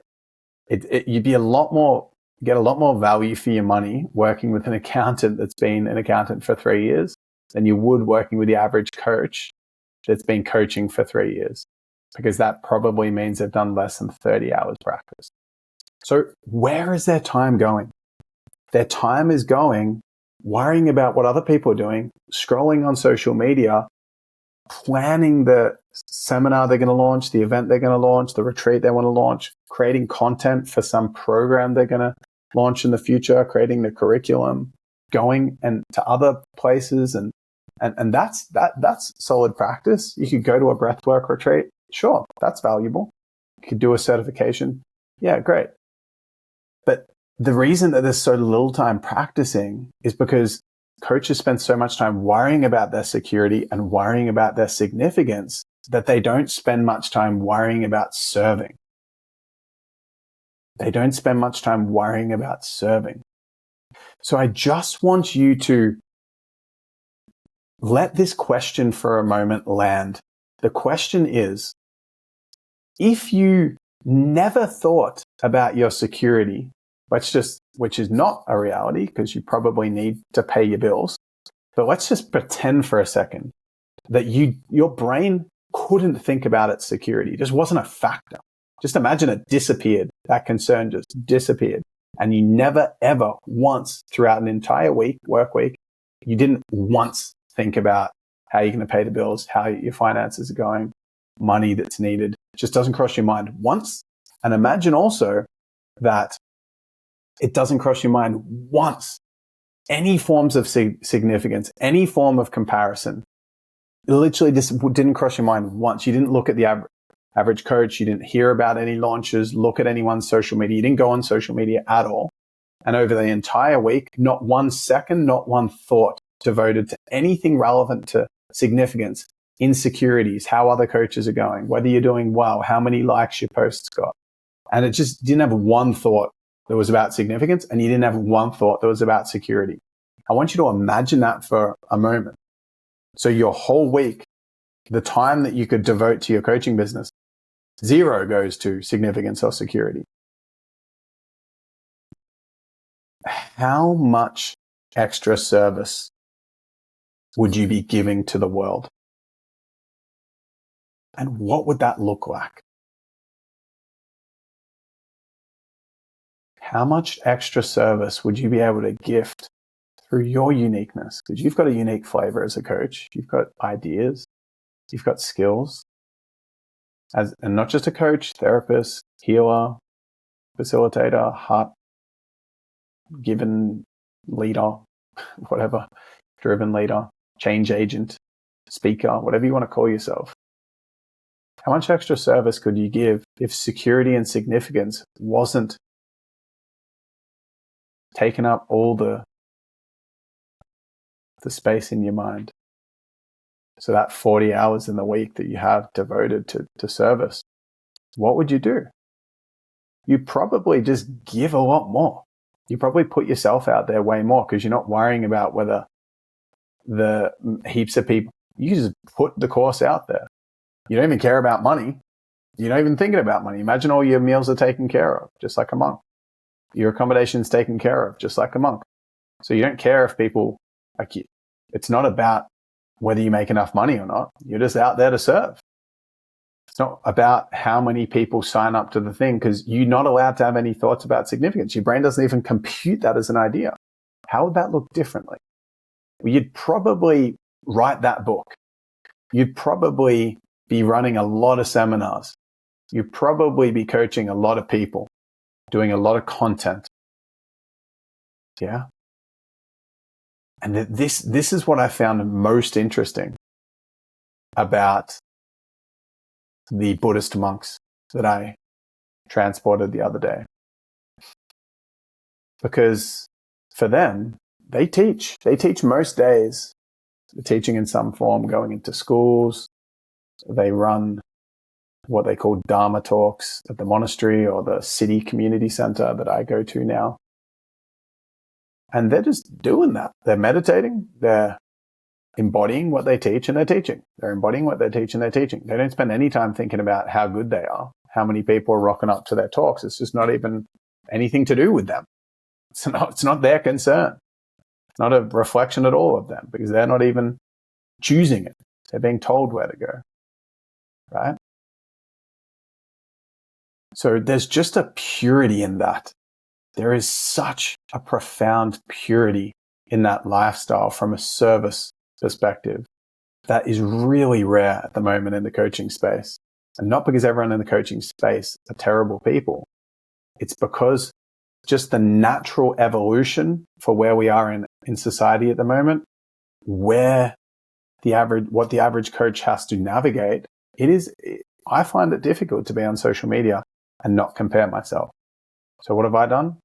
you'd be get a lot more value for your money working with an accountant that's been an accountant for 3 years than you would working with the average coach that's been coaching for 3 years, because that probably means they've done less than 30 hours practice. So where is their time going? Their time is going worrying about what other people are doing, scrolling on social media, planning the seminar they're going to launch, the event they're going to launch, the retreat they want to launch, creating content for some program they're going to launch in the future, creating the curriculum, going and to other places. And that's solid practice. You could go to a breathwork retreat. Sure, that's valuable. You could do a certification. Yeah, great. But the reason that there's so little time practicing is because coaches spend so much time worrying about their security and worrying about their significance that they don't spend much time worrying about serving. They don't spend much time worrying about serving. So I just want you to let this question for a moment land. The question is, if you never thought about your security, which is not a reality because you probably need to pay your bills, but let's just pretend for a second that your brain couldn't think about its security. It just wasn't a factor. Just imagine it disappeared. That concern just disappeared. And you never, ever once throughout an entire work week, you didn't once think about how you're going to pay the bills, how your finances are going, money that's needed. It just doesn't cross your mind once. And imagine also that it doesn't cross your mind once. Any forms of significance, any form of comparison, it literally just didn't cross your mind once. You didn't look at the average coach. You didn't hear about any launches, look at anyone's social media. You didn't go on social media at all. And over the entire week, not 1 second, not one thought devoted to anything relevant to significance, insecurities, how other coaches are going, whether you're doing well, how many likes your posts got. And it just didn't have one thought that was about significance, and you didn't have one thought that was about security. I want you to imagine that for a moment. So your whole week, the time that you could devote to your coaching business, 0 goes to significance or security. How much extra service would you be giving to the world? And what would that look like? How much extra service would you be able to gift through your uniqueness? Because you've got a unique flavor as a coach. You've got ideas. You've got skills. And not just a coach, therapist, healer, facilitator, heart-given leader, whatever, driven leader, change agent, speaker, whatever you want to call yourself. How much extra service could you give if security and significance wasn't taking up all the space in your mind? So that 40 hours in the week that you have devoted to service, what would you do? You probably just give a lot more. You probably put yourself out there way more because you're not worrying about whether the heaps of people, you just put the course out there. You don't even care about money. You're not even thinking about money. Imagine all your meals are taken care of, just like a monk. Your accommodation's taken care of, just like a monk. So you don't care if people, like you, it's not about whether you make enough money or not. You're just out there to serve. It's not about how many people sign up to the thing because you're not allowed to have any thoughts about significance. Your brain doesn't even compute that as an idea. How would that look differently? Well, you'd probably write that book. You'd probably be running a lot of seminars. You'd probably be coaching a lot of people, doing a lot of content. Yeah. And this is what I found most interesting about the Buddhist monks that I transported the other day. Because for them, they teach most days. They're teaching in some form, going into schools. They run what they call Dharma talks at the monastery or the city community center that I go to now. And they're just doing that. They're meditating. They're embodying what they teach and they're teaching. They're embodying what they teach and they're teaching. They don't spend any time thinking about how good they are, how many people are rocking up to their talks. It's just not even anything to do with them. It's not their concern. It's not a reflection at all of them because they're not even choosing it. They're being told where to go. Right? So there's just a purity in that. There is such a profound purity in that lifestyle from a service perspective that is really rare at the moment in the coaching space. And not because everyone in the coaching space are terrible people. It's because just the natural evolution for where we are in society at the moment, where what the average coach has to navigate, I find it difficult to be on social media and not compare myself. So what have I done?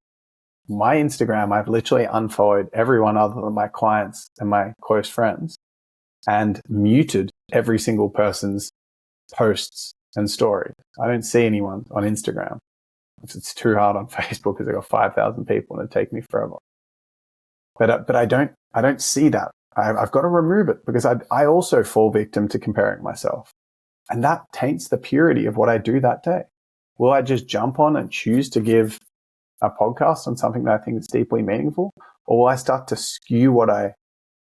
My Instagram, I've literally unfollowed everyone other than my clients and my close friends and muted every single person's posts and stories. I don't see anyone on Instagram. It's too hard on Facebook because I've got 5,000 people and it'd take me forever. But I don't see that. I've got to remove it because I also fall victim to comparing myself. And that taints the purity of what I do that day. Will I just jump on and choose to give a podcast on something that I think is deeply meaningful? Or will I start to skew what I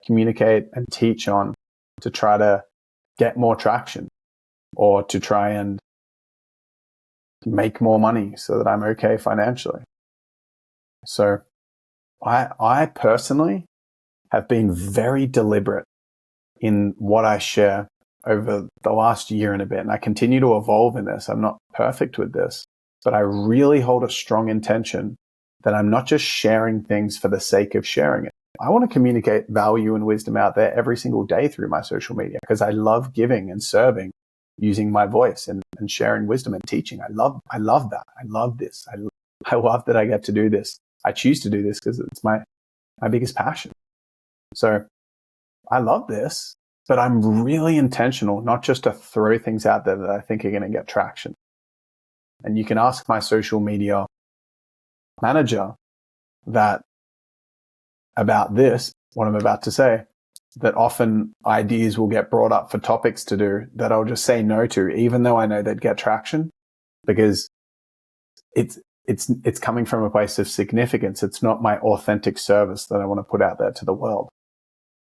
communicate and teach on to try to get more traction, or to try and make more money so that I'm okay financially. So I personally have been very deliberate in what I share over the last year and a bit. And I continue to evolve in this. I'm not perfect with this, but I really hold a strong intention that I'm not just sharing things for the sake of sharing it. I want to communicate value and wisdom out there every single day through my social media because I love giving and serving, using my voice and sharing wisdom and teaching. I love that. I love this. I love that I get to do this. I choose to do this because it's my biggest passion. So I love this, but I'm really intentional, not just to throw things out there that I think are going to get traction. And you can ask my social media manager about this, what I'm about to say, that often ideas will get brought up for topics to do that I'll just say no to, even though I know they'd get traction, because it's coming from a place of significance. It's not my authentic service that I want to put out there to the world.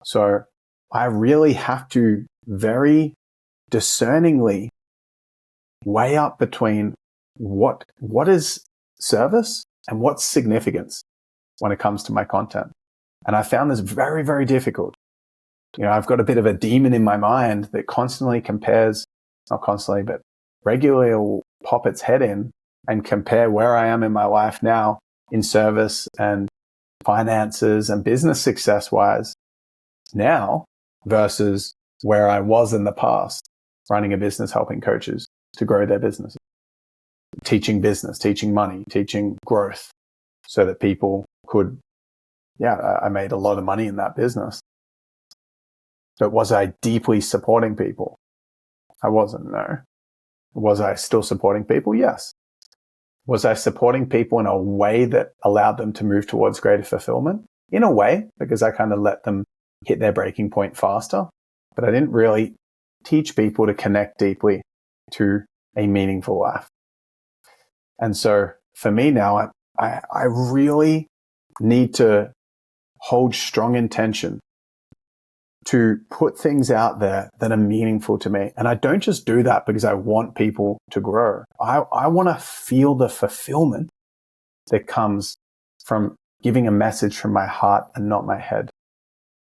So I really have to very discerningly weigh up between what is service and what's significance when it comes to my content. And I found this very, very difficult. I've got a bit of a demon in my mind that constantly compares, not constantly, but regularly will pop its head in and compare where I am in my life now in service and finances and business success wise now versus where I was in the past, running a business, helping coaches to grow their businesses, teaching business, teaching money, teaching growth so that people could, I made a lot of money in that business. But was I deeply supporting people? I wasn't, no. Was I still supporting people? Yes. Was I supporting people in a way that allowed them to move towards greater fulfillment? In a way, because I kind of let them hit their breaking point faster. But I didn't really teach people to connect deeply to a meaningful life. And so for me now, I really need to hold strong intention to put things out there that are meaningful to me. And I don't just do that because I want people to grow. I want to feel the fulfillment that comes from giving a message from my heart and not my head.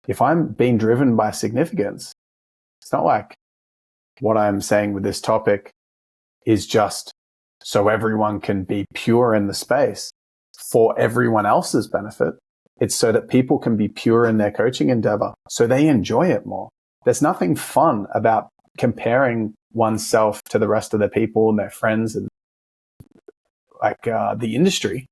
If I'm being driven by significance, it's not like what I'm saying with this topic is just so everyone can be pure in the space for everyone else's benefit. It's so that people can be pure in their coaching endeavor, so they enjoy it more. There's nothing fun about comparing oneself to the rest of the people and their friends and the industry.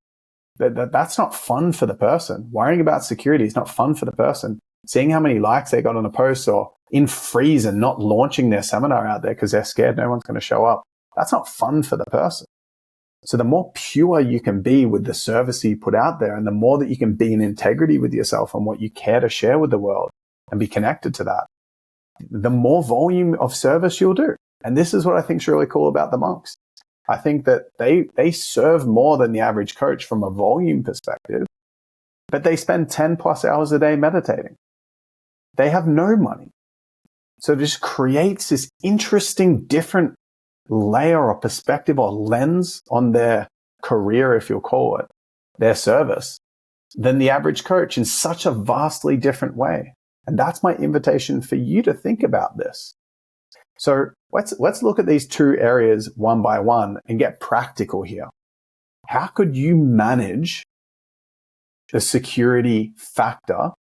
That's not fun for the person. Worrying about security is not fun for the person. Seeing how many likes they got on a post or in freeze and not launching their seminar out there because they're scared no one's going to show up. That's not fun for the person. So the more pure you can be with the service you put out there and the more that you can be in integrity with yourself and what you care to share with the world and be connected to that, the more volume of service you'll do. And this is what I think is really cool about the monks. I think that they serve more than the average coach from a volume perspective, but they spend 10 plus hours a day meditating. They have no money. So it just creates this interesting, different layer or perspective or lens on their career, if you'll call it, their service, than the average coach in such a vastly different way. And that's my invitation for you to think about this. So let's look at these two areas one by one and get practical here. How could you manage the security factor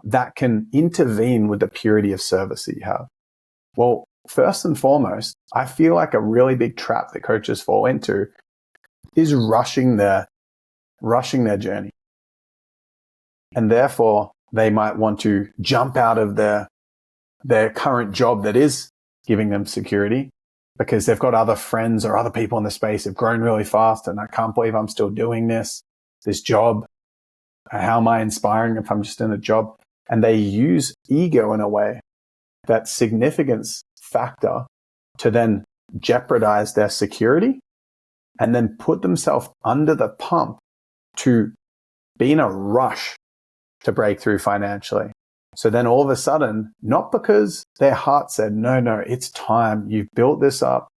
that can intervene with the purity of service that you have? Well, first and foremost, I feel like a really big trap that coaches fall into is rushing their journey. And therefore, they might want to jump out of their current job that is giving them security because they've got other friends or other people in the space have grown really fast and I can't believe I'm still doing this job. How am I inspiring if I'm just in a job? And they use ego in a way, that significance factor, to then jeopardize their security and then put themselves under the pump to be in a rush to break through financially. So then all of a sudden, not because their heart said, no, it's time. You've built this up.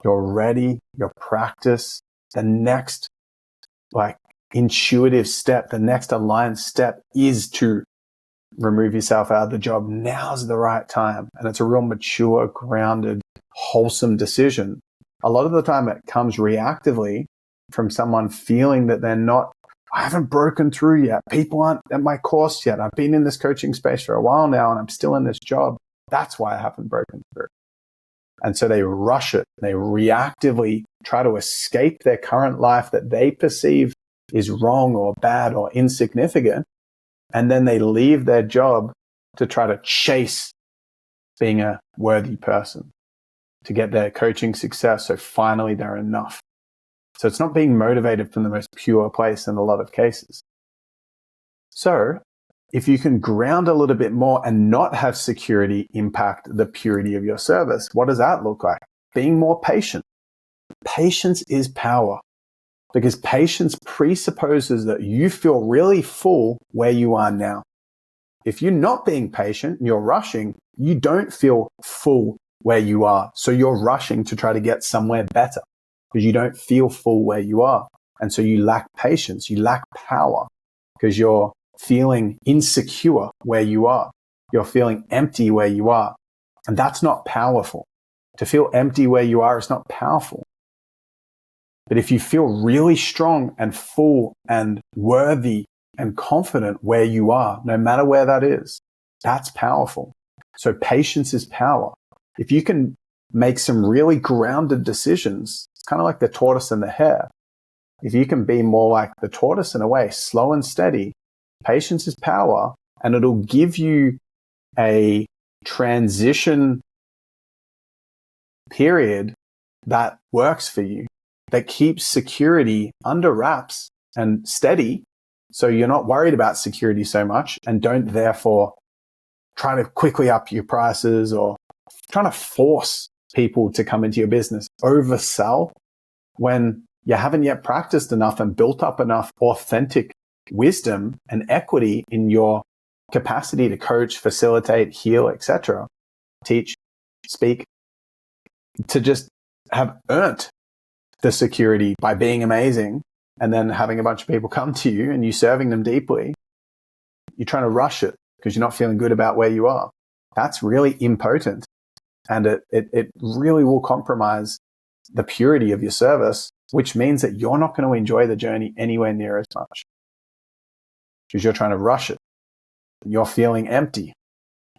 You're ready. Your practice. The next intuitive step, the next aligned step is to remove yourself out of the job. Now's the right time. And it's a real mature, grounded, wholesome decision. A lot of the time it comes reactively from someone feeling that I haven't broken through yet. People aren't at my course yet. I've been in this coaching space for a while now and I'm still in this job. That's why I haven't broken through. And so they rush it. They reactively try to escape their current life that they perceive is wrong or bad or insignificant. And then they leave their job to try to chase being a worthy person, to get their coaching success. So finally they're enough. So it's not being motivated from the most pure place in a lot of cases. So if you can ground a little bit more and not have security impact the purity of your service, what does that look like? Being more patient. Patience is power, because patience presupposes that you feel really full where you are now. If you're not being patient and you're rushing, you don't feel full where you are. So you're rushing to try to get somewhere better because you don't feel full where you are. And so you lack patience, you lack power because you're feeling insecure where you are. You're feeling empty where you are. And that's not powerful. To feel empty where you are is not powerful. But if you feel really strong and full and worthy and confident where you are, no matter where that is, that's powerful. So patience is power. If you can make some really grounded decisions, it's kind of like the tortoise and the hare. If you can be more like the tortoise in a way, slow and steady, patience is power, and it'll give you a transition period that works for you, that keeps security under wraps and steady. So you're not worried about security so much and don't therefore try to quickly up your prices or trying to force people to come into your business, oversell when you haven't yet practiced enough and built up enough authentic wisdom and equity in your capacity to coach, facilitate, heal, etc., teach, speak, to just have earned the security by being amazing and then having a bunch of people come to you and you serving them deeply. You're trying to rush it because you're not feeling good about where you are. That's really impotent. And it really will compromise the purity of your service, which means that you're not going to enjoy the journey anywhere near as much because you're trying to rush it. You're feeling empty.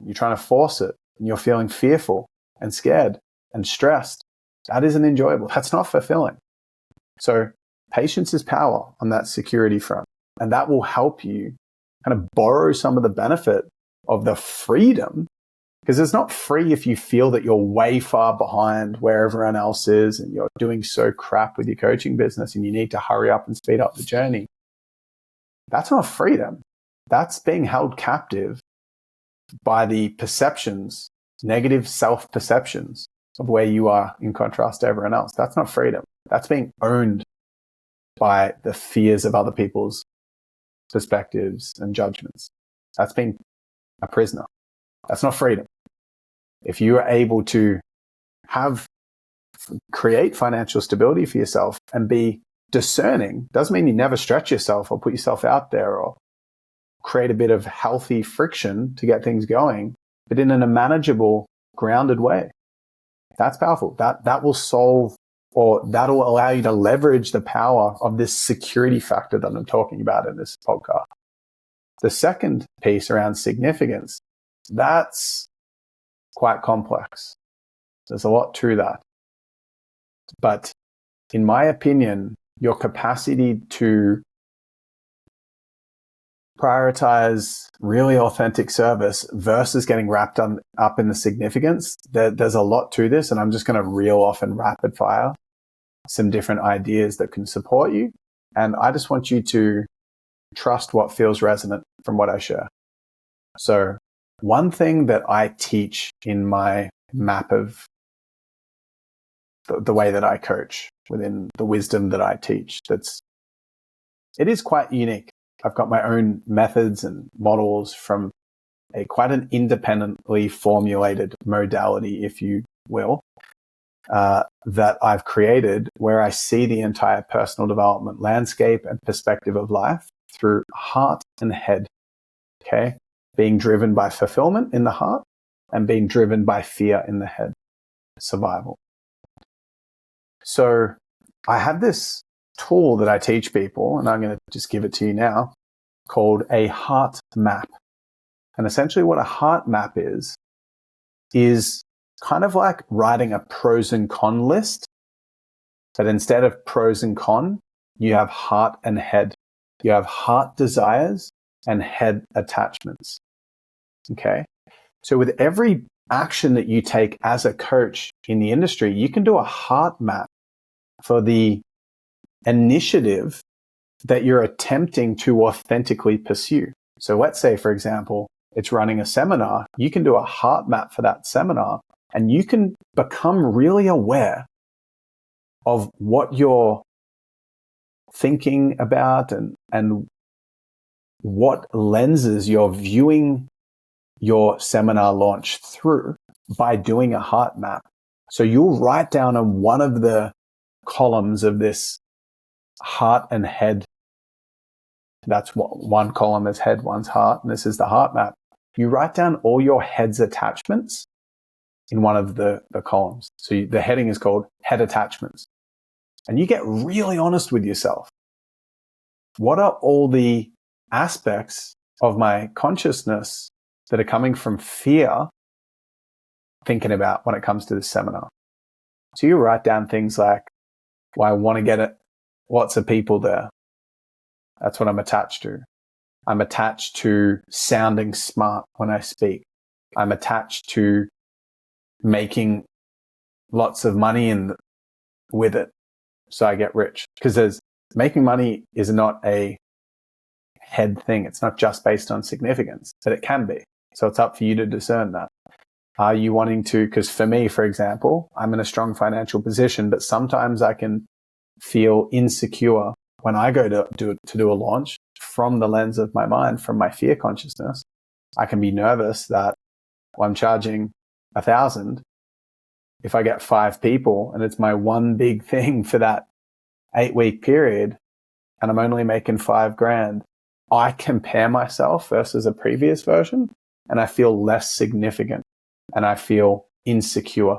You're trying to force it. And you're feeling fearful and scared and stressed. That isn't enjoyable. That's not fulfilling. So patience is power on that security front. And that will help you kind of borrow some of the benefit of the freedom, because it's not free if you feel that you're way far behind where everyone else is and you're doing so crap with your coaching business and you need to hurry up and speed up the journey. That's not freedom. That's being held captive by the perceptions, negative self-perceptions of where you are in contrast to everyone else. That's not freedom. That's being owned by the fears of other people's perspectives and judgments. That's being a prisoner. That's not freedom. If you are able to create financial stability for yourself and be discerning, doesn't mean you never stretch yourself or put yourself out there or create a bit of healthy friction to get things going, but in a manageable, grounded way. That's powerful. That will solve, or that'll allow you to leverage the power of this security factor that I'm talking about in this podcast. The second piece around significance, that's quite complex. There's a lot to that. But in my opinion, your capacity to prioritize really authentic service versus getting wrapped up in the significance, there's a lot to this, and I'm just going to reel off and rapid fire some different ideas that can support you. And I just want you to trust what feels resonant from what I share. So one thing that I teach in my map of the way that I coach within the wisdom that I teach, it is quite unique. I've got my own methods and models from quite an independently formulated modality, if you will, that I've created, where I see the entire personal development landscape and perspective of life through heart and head. Okay, being driven by fulfillment in the heart and being driven by fear in the head, survival. So I have this tool that I teach people, and I'm going to just give it to you now, called a heart map. And essentially what a heart map is kind of like writing a pros and con list, but instead of pros and con, you have heart and head. You have heart desires and head attachments. Okay. So with every action that you take as a coach in the industry, you can do a heart map for the initiative that you're attempting to authentically pursue. So let's say, for example, it's running a seminar. You can do a heart map for that seminar, and you can become really aware of what you're thinking about and what lenses you're viewing your seminar launch through by doing a heart map. So you'll write down on one of the columns of this heart and head. That's what one column is head, one's heart, and this is the heart map. You write down all your head's attachments in one of the columns. So the heading is called head attachments. And you get really honest with yourself. What are all the aspects of my consciousness that are coming from fear thinking about when it comes to this seminar? So you write down things like, well, I want to get lots of people there. That's what I'm attached to. I'm attached to sounding smart when I speak. I'm attached to making lots of money with it, so I get rich. Because making money is not a head thing. It's not just based on significance, but it can be. So it's up for you to discern that. Are you wanting to, because for me, for example, I'm in a strong financial position, but sometimes I can feel insecure when I go to do a launch from the lens of my mind, from my fear consciousness. I can be nervous that I'm charging 1,000. If I get 5 people and it's my one big thing for that 8-week period and I'm only making $5,000, I compare myself versus a previous version and I feel less significant and I feel insecure.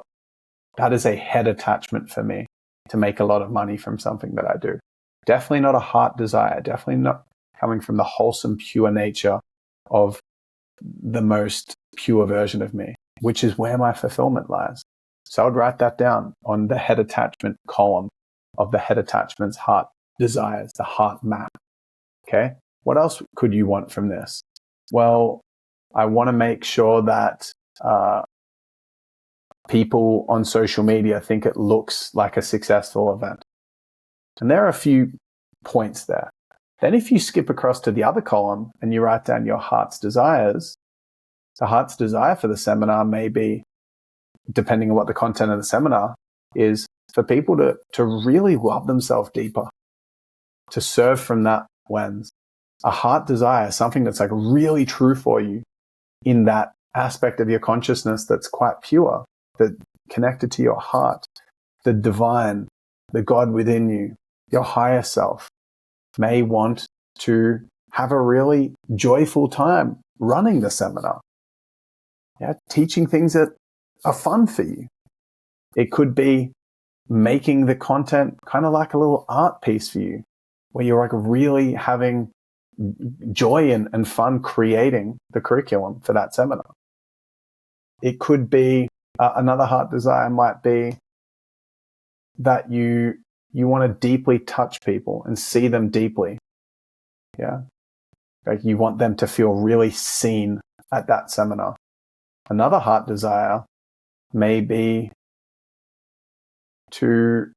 That is a head attachment for me to make a lot of money from something that I do. Definitely not a heart desire, definitely not coming from the wholesome, pure nature of the most pure version of me, which is where my fulfillment lies. So I would write that down on the head attachment column of the head attachments, heart desires, the heart map. Okay. What else could you want from this? Well, I want to make sure that people on social media think it looks like a successful event. And there are a few points there. Then if you skip across to the other column and you write down your heart's desires, the heart's desire for the seminar may be, depending on what the content of the seminar is, for people to really love themselves deeper, to serve from that lens. A heart desire, something that's like really true for you in that aspect of your consciousness that's quite pure, that connected to your heart, the divine, the God within you, your higher self, may want to have a really joyful time running the seminar. Yeah, teaching things that are fun for you. It could be making the content kind of like a little art piece for you, where you're like really having joy and fun creating the curriculum for that seminar. It could be another heart desire might be that you want to deeply touch people and see them deeply. Yeah. Like you want them to feel really seen at that seminar. Another heart desire may be to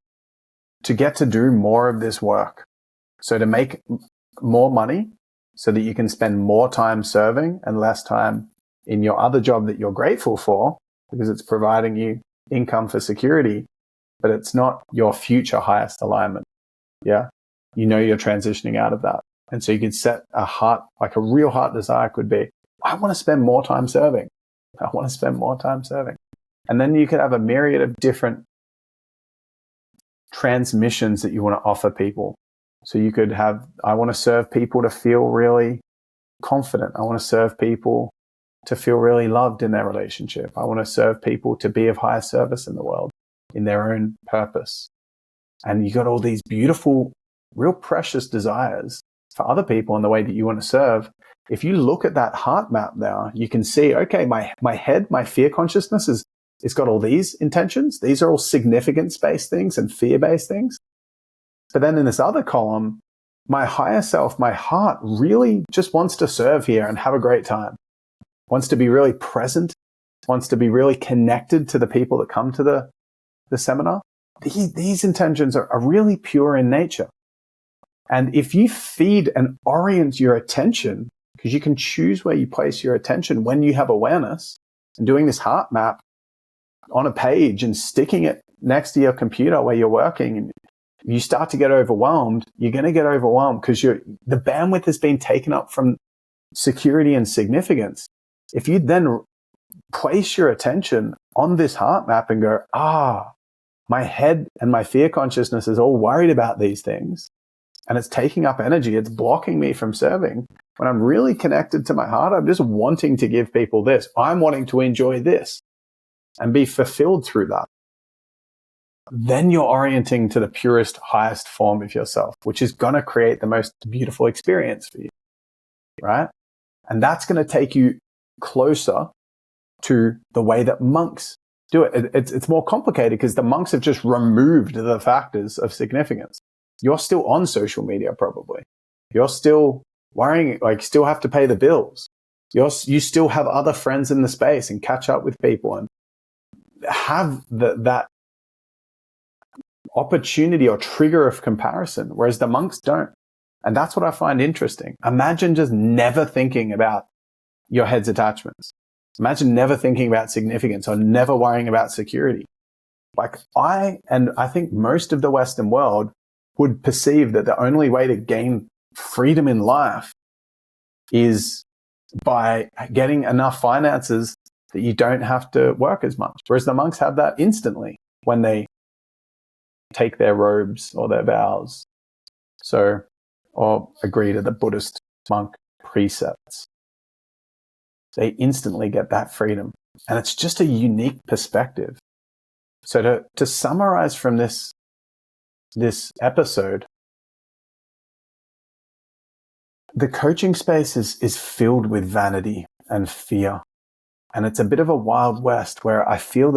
get to do more of this work. So to make more money so that you can spend more time serving and less time in your other job that you're grateful for because it's providing you income for security, but it's not your future highest alignment. Yeah. You know, you're transitioning out of that. And so you could set a heart, like a real heart desire could be, I want to spend more time serving. I want to spend more time serving. And then you could have a myriad of different transmissions that you want to offer people. So you could have, I want to serve people to feel really confident. I want to serve people to feel really loved in their relationship. I want to serve people to be of higher service in the world, in their own purpose. And you got all these beautiful, real precious desires for other people in the way that you want to serve. If you look at that heart map now, you can see, okay, my head, my fear consciousness it's got all these intentions. These are all significance-based things and fear-based things. But then in this other column, my higher self, my heart really just wants to serve here and have a great time. Wants to be really present, wants to be really connected to the people that come to the seminar. These intentions are really pure in nature. And if you feed and orient your attention, because you can choose where you place your attention when you have awareness, and doing this heart map on a page and sticking it next to your computer where you're working, and you start to get overwhelmed, you're going to get overwhelmed because the bandwidth has been taken up from security and significance. If you then place your attention on this heart map and go, my head and my fear consciousness is all worried about these things, and it's taking up energy, it's blocking me from serving. When I'm really connected to my heart, I'm just wanting to give people this. I'm wanting to enjoy this and be fulfilled through that. Then you're orienting to the purest, highest form of yourself, which is going to create the most beautiful experience for you, right? And that's going to take you closer to the way that monks do it. It's more complicated because the monks have just removed the factors of significance. You're still on social media, probably. You're still worrying, still have to pay the bills. You still have other friends in the space and catch up with people and have that opportunity or trigger of comparison, whereas the monks don't. And that's what I find interesting. Imagine just never thinking about your head's attachments. Imagine never thinking about significance or never worrying about security. I think most of the Western world would perceive that the only way to gain freedom in life is by getting enough finances that you don't have to work as much. Whereas the monks have that instantly when they take their robes or their vows. Or agree to the Buddhist monk precepts. They instantly get that freedom. And it's just a unique perspective. So to summarize from this episode, the coaching space is filled with vanity and fear. And it's a bit of a wild west where I feel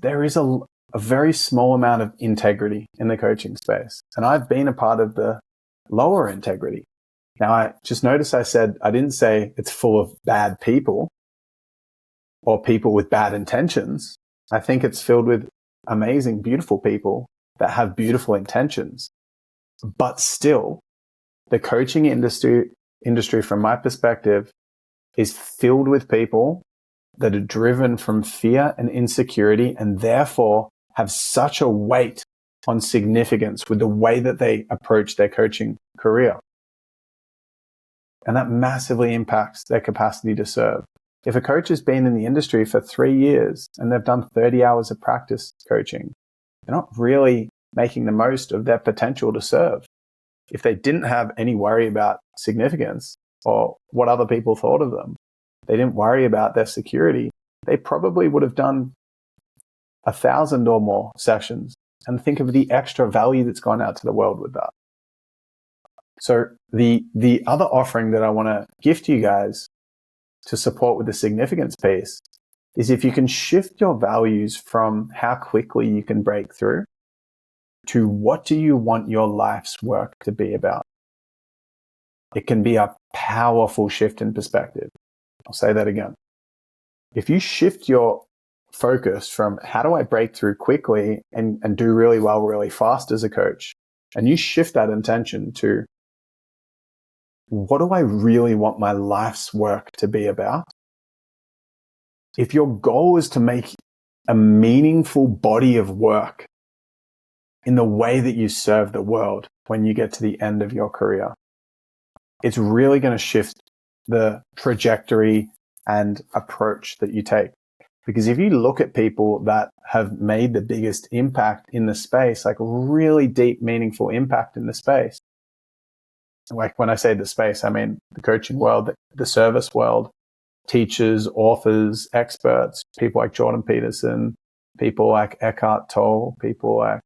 there is a very small amount of integrity in the coaching space. And I've been a part of the lower integrity. Now, I just noticed I didn't say it's full of bad people or people with bad intentions. I think it's filled with amazing, beautiful people that have beautiful intentions. But still, the coaching industry, from my perspective, is filled with people that are driven from fear and insecurity and therefore have such a weight on significance with the way that they approach their coaching career. And that massively impacts their capacity to serve. If a coach has been in the industry for 3 years and they've done 30 hours of practice coaching, they're not really making the most of their potential to serve. If they didn't have any worry about significance or what other people thought of them, they didn't worry about their security, they probably would have done 1,000 or more sessions. And think of the extra value that's gone out to the world with that. So the other offering that I want to gift you guys to support with the significance piece is if you can shift your values from how quickly you can break through to what do you want your life's work to be about. It can be a powerful shift in perspective. I'll say that again. If you shift your focus from how do I break through quickly and do really well really fast as a coach, and you shift that intention to what do I really want my life's work to be about? If your goal is to make a meaningful body of work in the way that you serve the world when you get to the end of your career, it's really going to shift the trajectory and approach that you take. Because if you look at people that have made the biggest impact in the space, like really deep, meaningful impact in the space, like when I say the space, I mean the coaching world, the service world, teachers, authors, experts, people like Jordan Peterson, people like Eckhart Tolle, people like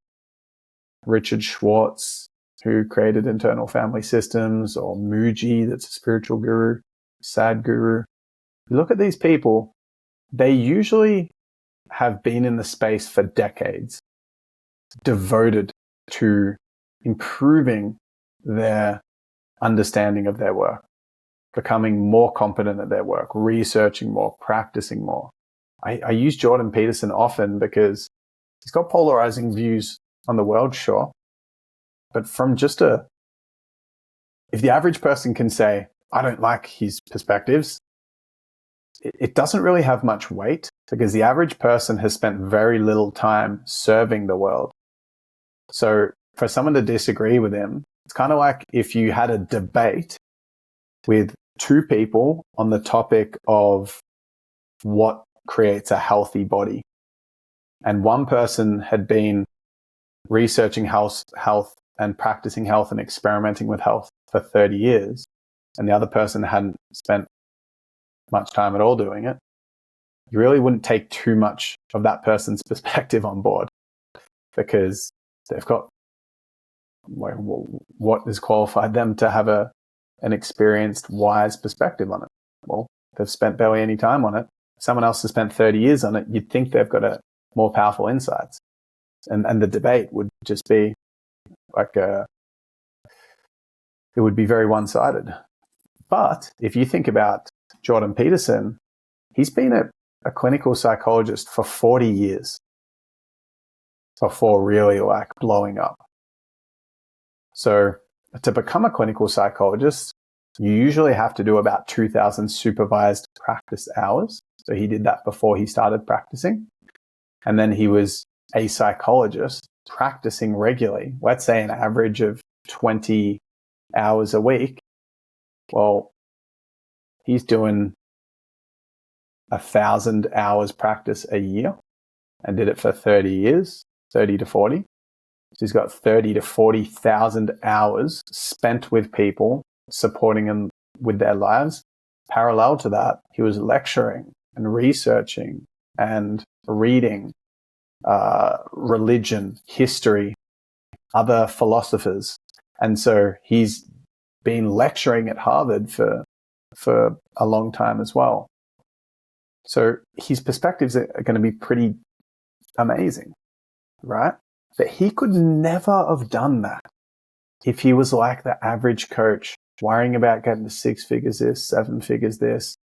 Richard Schwartz, who created internal family systems, or Muji, that's a spiritual guru, Sadhguru. You look at these people, they usually have been in the space for decades, devoted to improving their understanding of their work, becoming more competent at their work, researching more, practicing more. I use Jordan Peterson often because he's got polarizing views on the world, sure. But from just if the average person can say, I don't like his perspectives, it doesn't really have much weight, because the average person has spent very little time serving the world. So for someone to disagree with him, it's kind of like if you had a debate with two people on the topic of what creates a healthy body. And one person had been researching health and practicing health and experimenting with health for 30 years, and the other person hadn't spent much time at all doing it. You really wouldn't take too much of that person's perspective on board, because they've got what has qualified them to have an experienced, wise perspective on it. Well, they've spent barely any time on it. Someone else has spent 30 years on it. You'd think they've got more powerful insights. And the debate would just be like it would be very one-sided. But if you think about Jordan Peterson, he's been a clinical psychologist for 40 years before really like blowing up. So to become a clinical psychologist, you usually have to do about 2,000 supervised practice hours. So he did that before he started practicing. And then he was a psychologist practicing regularly, let's say an average of 20 hours a week. Well, he's doing 1,000 hours practice a year and did it for 30 years, 30 to 40. So he's got 30 to 40,000 hours spent with people, supporting them with their lives. Parallel to that, he was lecturing and researching and reading religion, history, other philosophers. And so he's been lecturing at Harvard for a long time as well. So his perspectives are going to be pretty amazing, right? But he could never have done that if he was like the average coach, worrying about getting to 6 figures this, 7 figures this.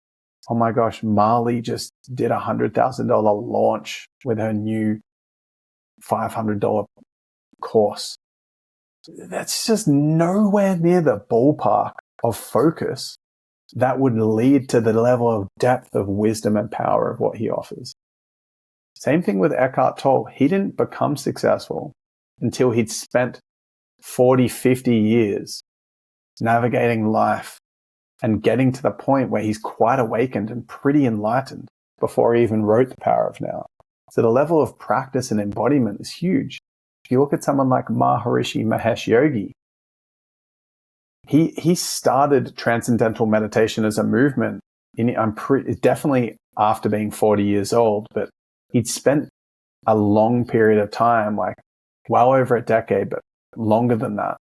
Oh my gosh, Marley just did $100,000 launch with her new $500 course. That's just nowhere near the ballpark of focus that would lead to the level of depth of wisdom and power of what he offers. Same thing with Eckhart Tolle. He didn't become successful until he'd spent 40, 50 years navigating life and getting to the point where he's quite awakened and pretty enlightened before he even wrote The Power of Now. So the level of practice and embodiment is huge. If you look at someone like Maharishi Mahesh Yogi, he started transcendental meditation as a movement definitely after being 40 years old, but he'd spent a long period of time, like well over a decade, but longer than that,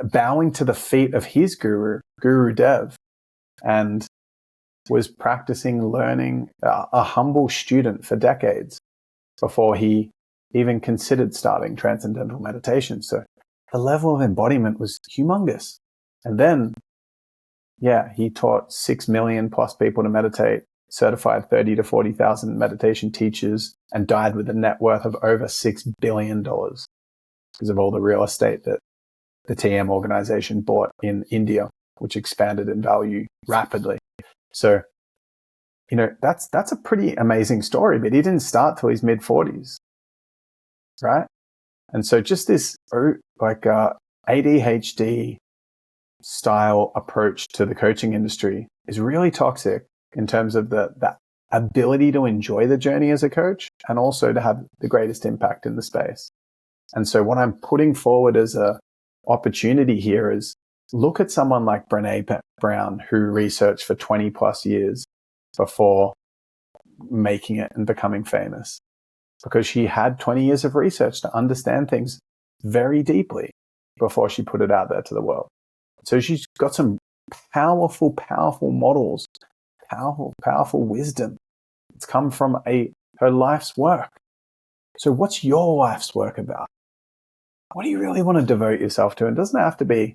bowing to the feet of his Guru Dev, and was practicing, learning, a humble student for decades before he even considered starting transcendental meditation. So the level of embodiment was humongous. And then, he taught 6 million plus people to meditate, certified 30 to 40,000 meditation teachers, and died with a net worth of over $6 billion because of all the real estate that the TM organization bought in India, which expanded in value rapidly. So, that's a pretty amazing story, but he didn't start till his mid-40s, right? And so just this ADHD, style approach to the coaching industry is really toxic in terms of the ability to enjoy the journey as a coach and also to have the greatest impact in the space. And so what I'm putting forward as a opportunity here is look at someone like Brené Brown, who researched for 20 plus years before making it and becoming famous, because she had 20 years of research to understand things very deeply before she put it out there to the world. So she's got some powerful models, powerful wisdom. It's come from her life's work. So what's your life's work about? What do you really want to devote yourself to? It doesn't have to be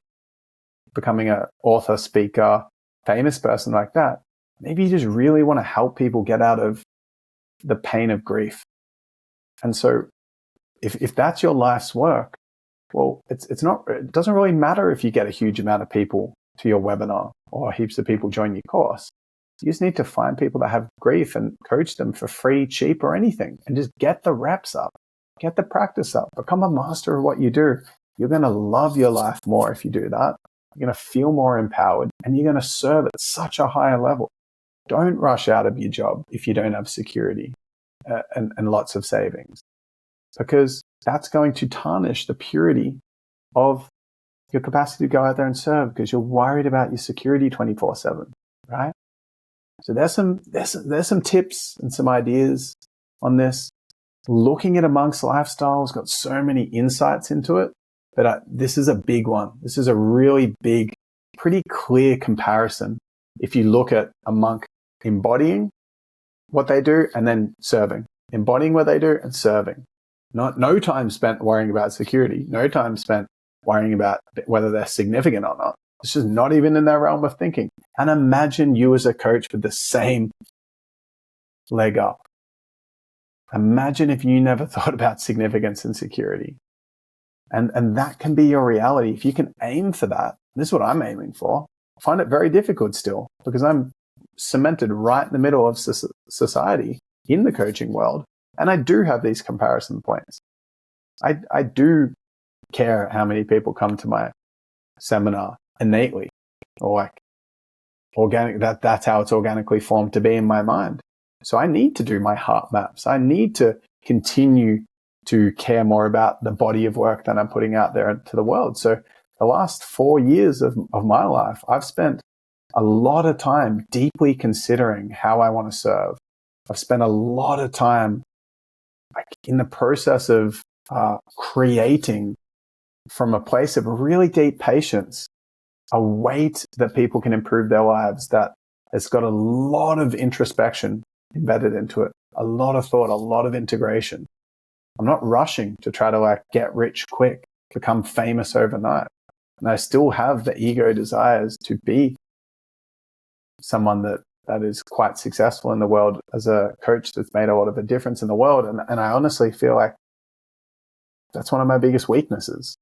becoming an author, speaker, famous person like that. Maybe you just really want to help people get out of the pain of grief. And so if that's your life's work, well, it doesn't really matter if you get a huge amount of people to your webinar or heaps of people join your course. You just need to find people that have grief and coach them for free, cheap, or anything, and just get the reps up, get the practice up, become a master of what you do. You're going to love your life more if you do that. You're going to feel more empowered, and you're going to serve at such a higher level. Don't rush out of your job if you don't have security and lots of savings, because that's going to tarnish the purity of your capacity to go out there and serve, because you're worried about your security 24/7, right? So there's some tips and some ideas on this. Looking at a monk's lifestyle has got so many insights into it, but this is a big one. This is a really big, pretty clear comparison. If you look at a monk embodying what they do and then serving, embodying what they do and serving. No time spent worrying about security, no time spent worrying about whether they're significant or not. It's just not even in their realm of thinking. And imagine you as a coach with the same leg up. Imagine if you never thought about significance and security. And that can be your reality. If you can aim for that, this is what I'm aiming for. I find it very difficult still, because I'm cemented right in the middle of society in the coaching world. And I do have these comparison points. I do care how many people come to my seminar innately, or like organic. That's how it's organically formed to be in my mind. So I need to do my heart maps. I need to continue to care more about the body of work that I'm putting out there to the world. So the last 4 years of my life, I've spent a lot of time deeply considering how I want to serve. I've spent a lot of time in the process of creating from a place of really deep patience a weight that people can improve their lives that has got a lot of introspection embedded into it, a lot of thought, a lot of integration. I'm not rushing to try to get rich quick, become famous overnight. And I still have the ego desires to be someone that is quite successful in the world as a coach that's made a lot of a difference in the world. And I honestly feel like that's one of my biggest weaknesses,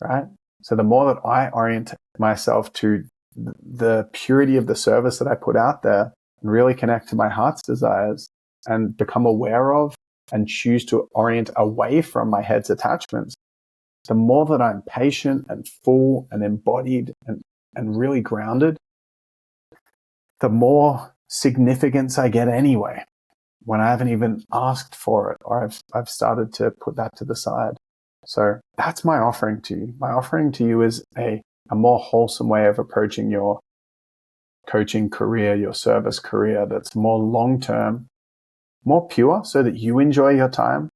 right? So the more that I orient myself to the purity of the service that I put out there and really connect to my heart's desires and become aware of and choose to orient away from my head's attachments, the more that I'm patient and full and embodied and really grounded, the more significance I get anyway, when I haven't even asked for it, or I've started to put that to the side. So that's my offering to you. My offering to you is a more wholesome way of approaching your coaching career, your service career, that's more long-term, more pure, so that you enjoy your time.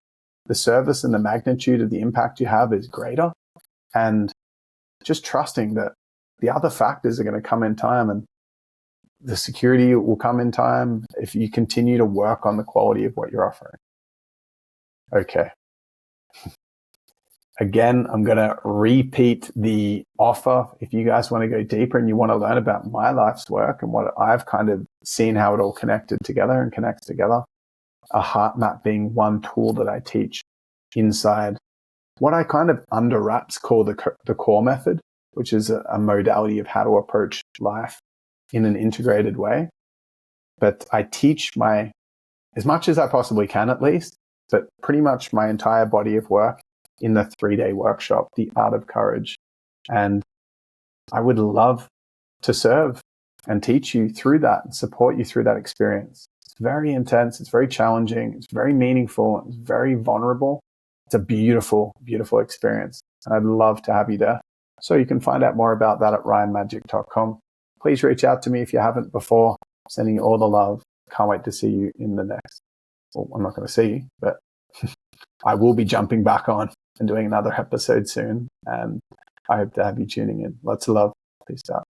The service and the magnitude of the impact you have is greater, and just trusting that the other factors are going to come in time, and the security will come in time if you continue to work on the quality of what you're offering. Okay. Again, I'm going to repeat the offer. If you guys want to go deeper and you want to learn about my life's work and what I've kind of seen how it all connected together and connects together, a heart map being one tool that I teach inside what I kind of under wraps call the core method, which is a modality of how to approach life in an integrated way. But I teach as much as I possibly can, at least, but pretty much my entire body of work in the 3-day workshop, The Art of Courage. And I would love to serve and teach you through that and support you through that experience. It's very intense. It's very challenging. It's very meaningful. It's very vulnerable. It's a beautiful, beautiful experience. And I'd love to have you there. So you can find out more about that at ryanmagic.com. Please reach out to me if you haven't before. Sending you all the love. Can't wait to see you in the next. Well, I'm not going to see you, but I will be jumping back on and doing another episode soon. And I hope to have you tuning in. Lots of love. Peace out.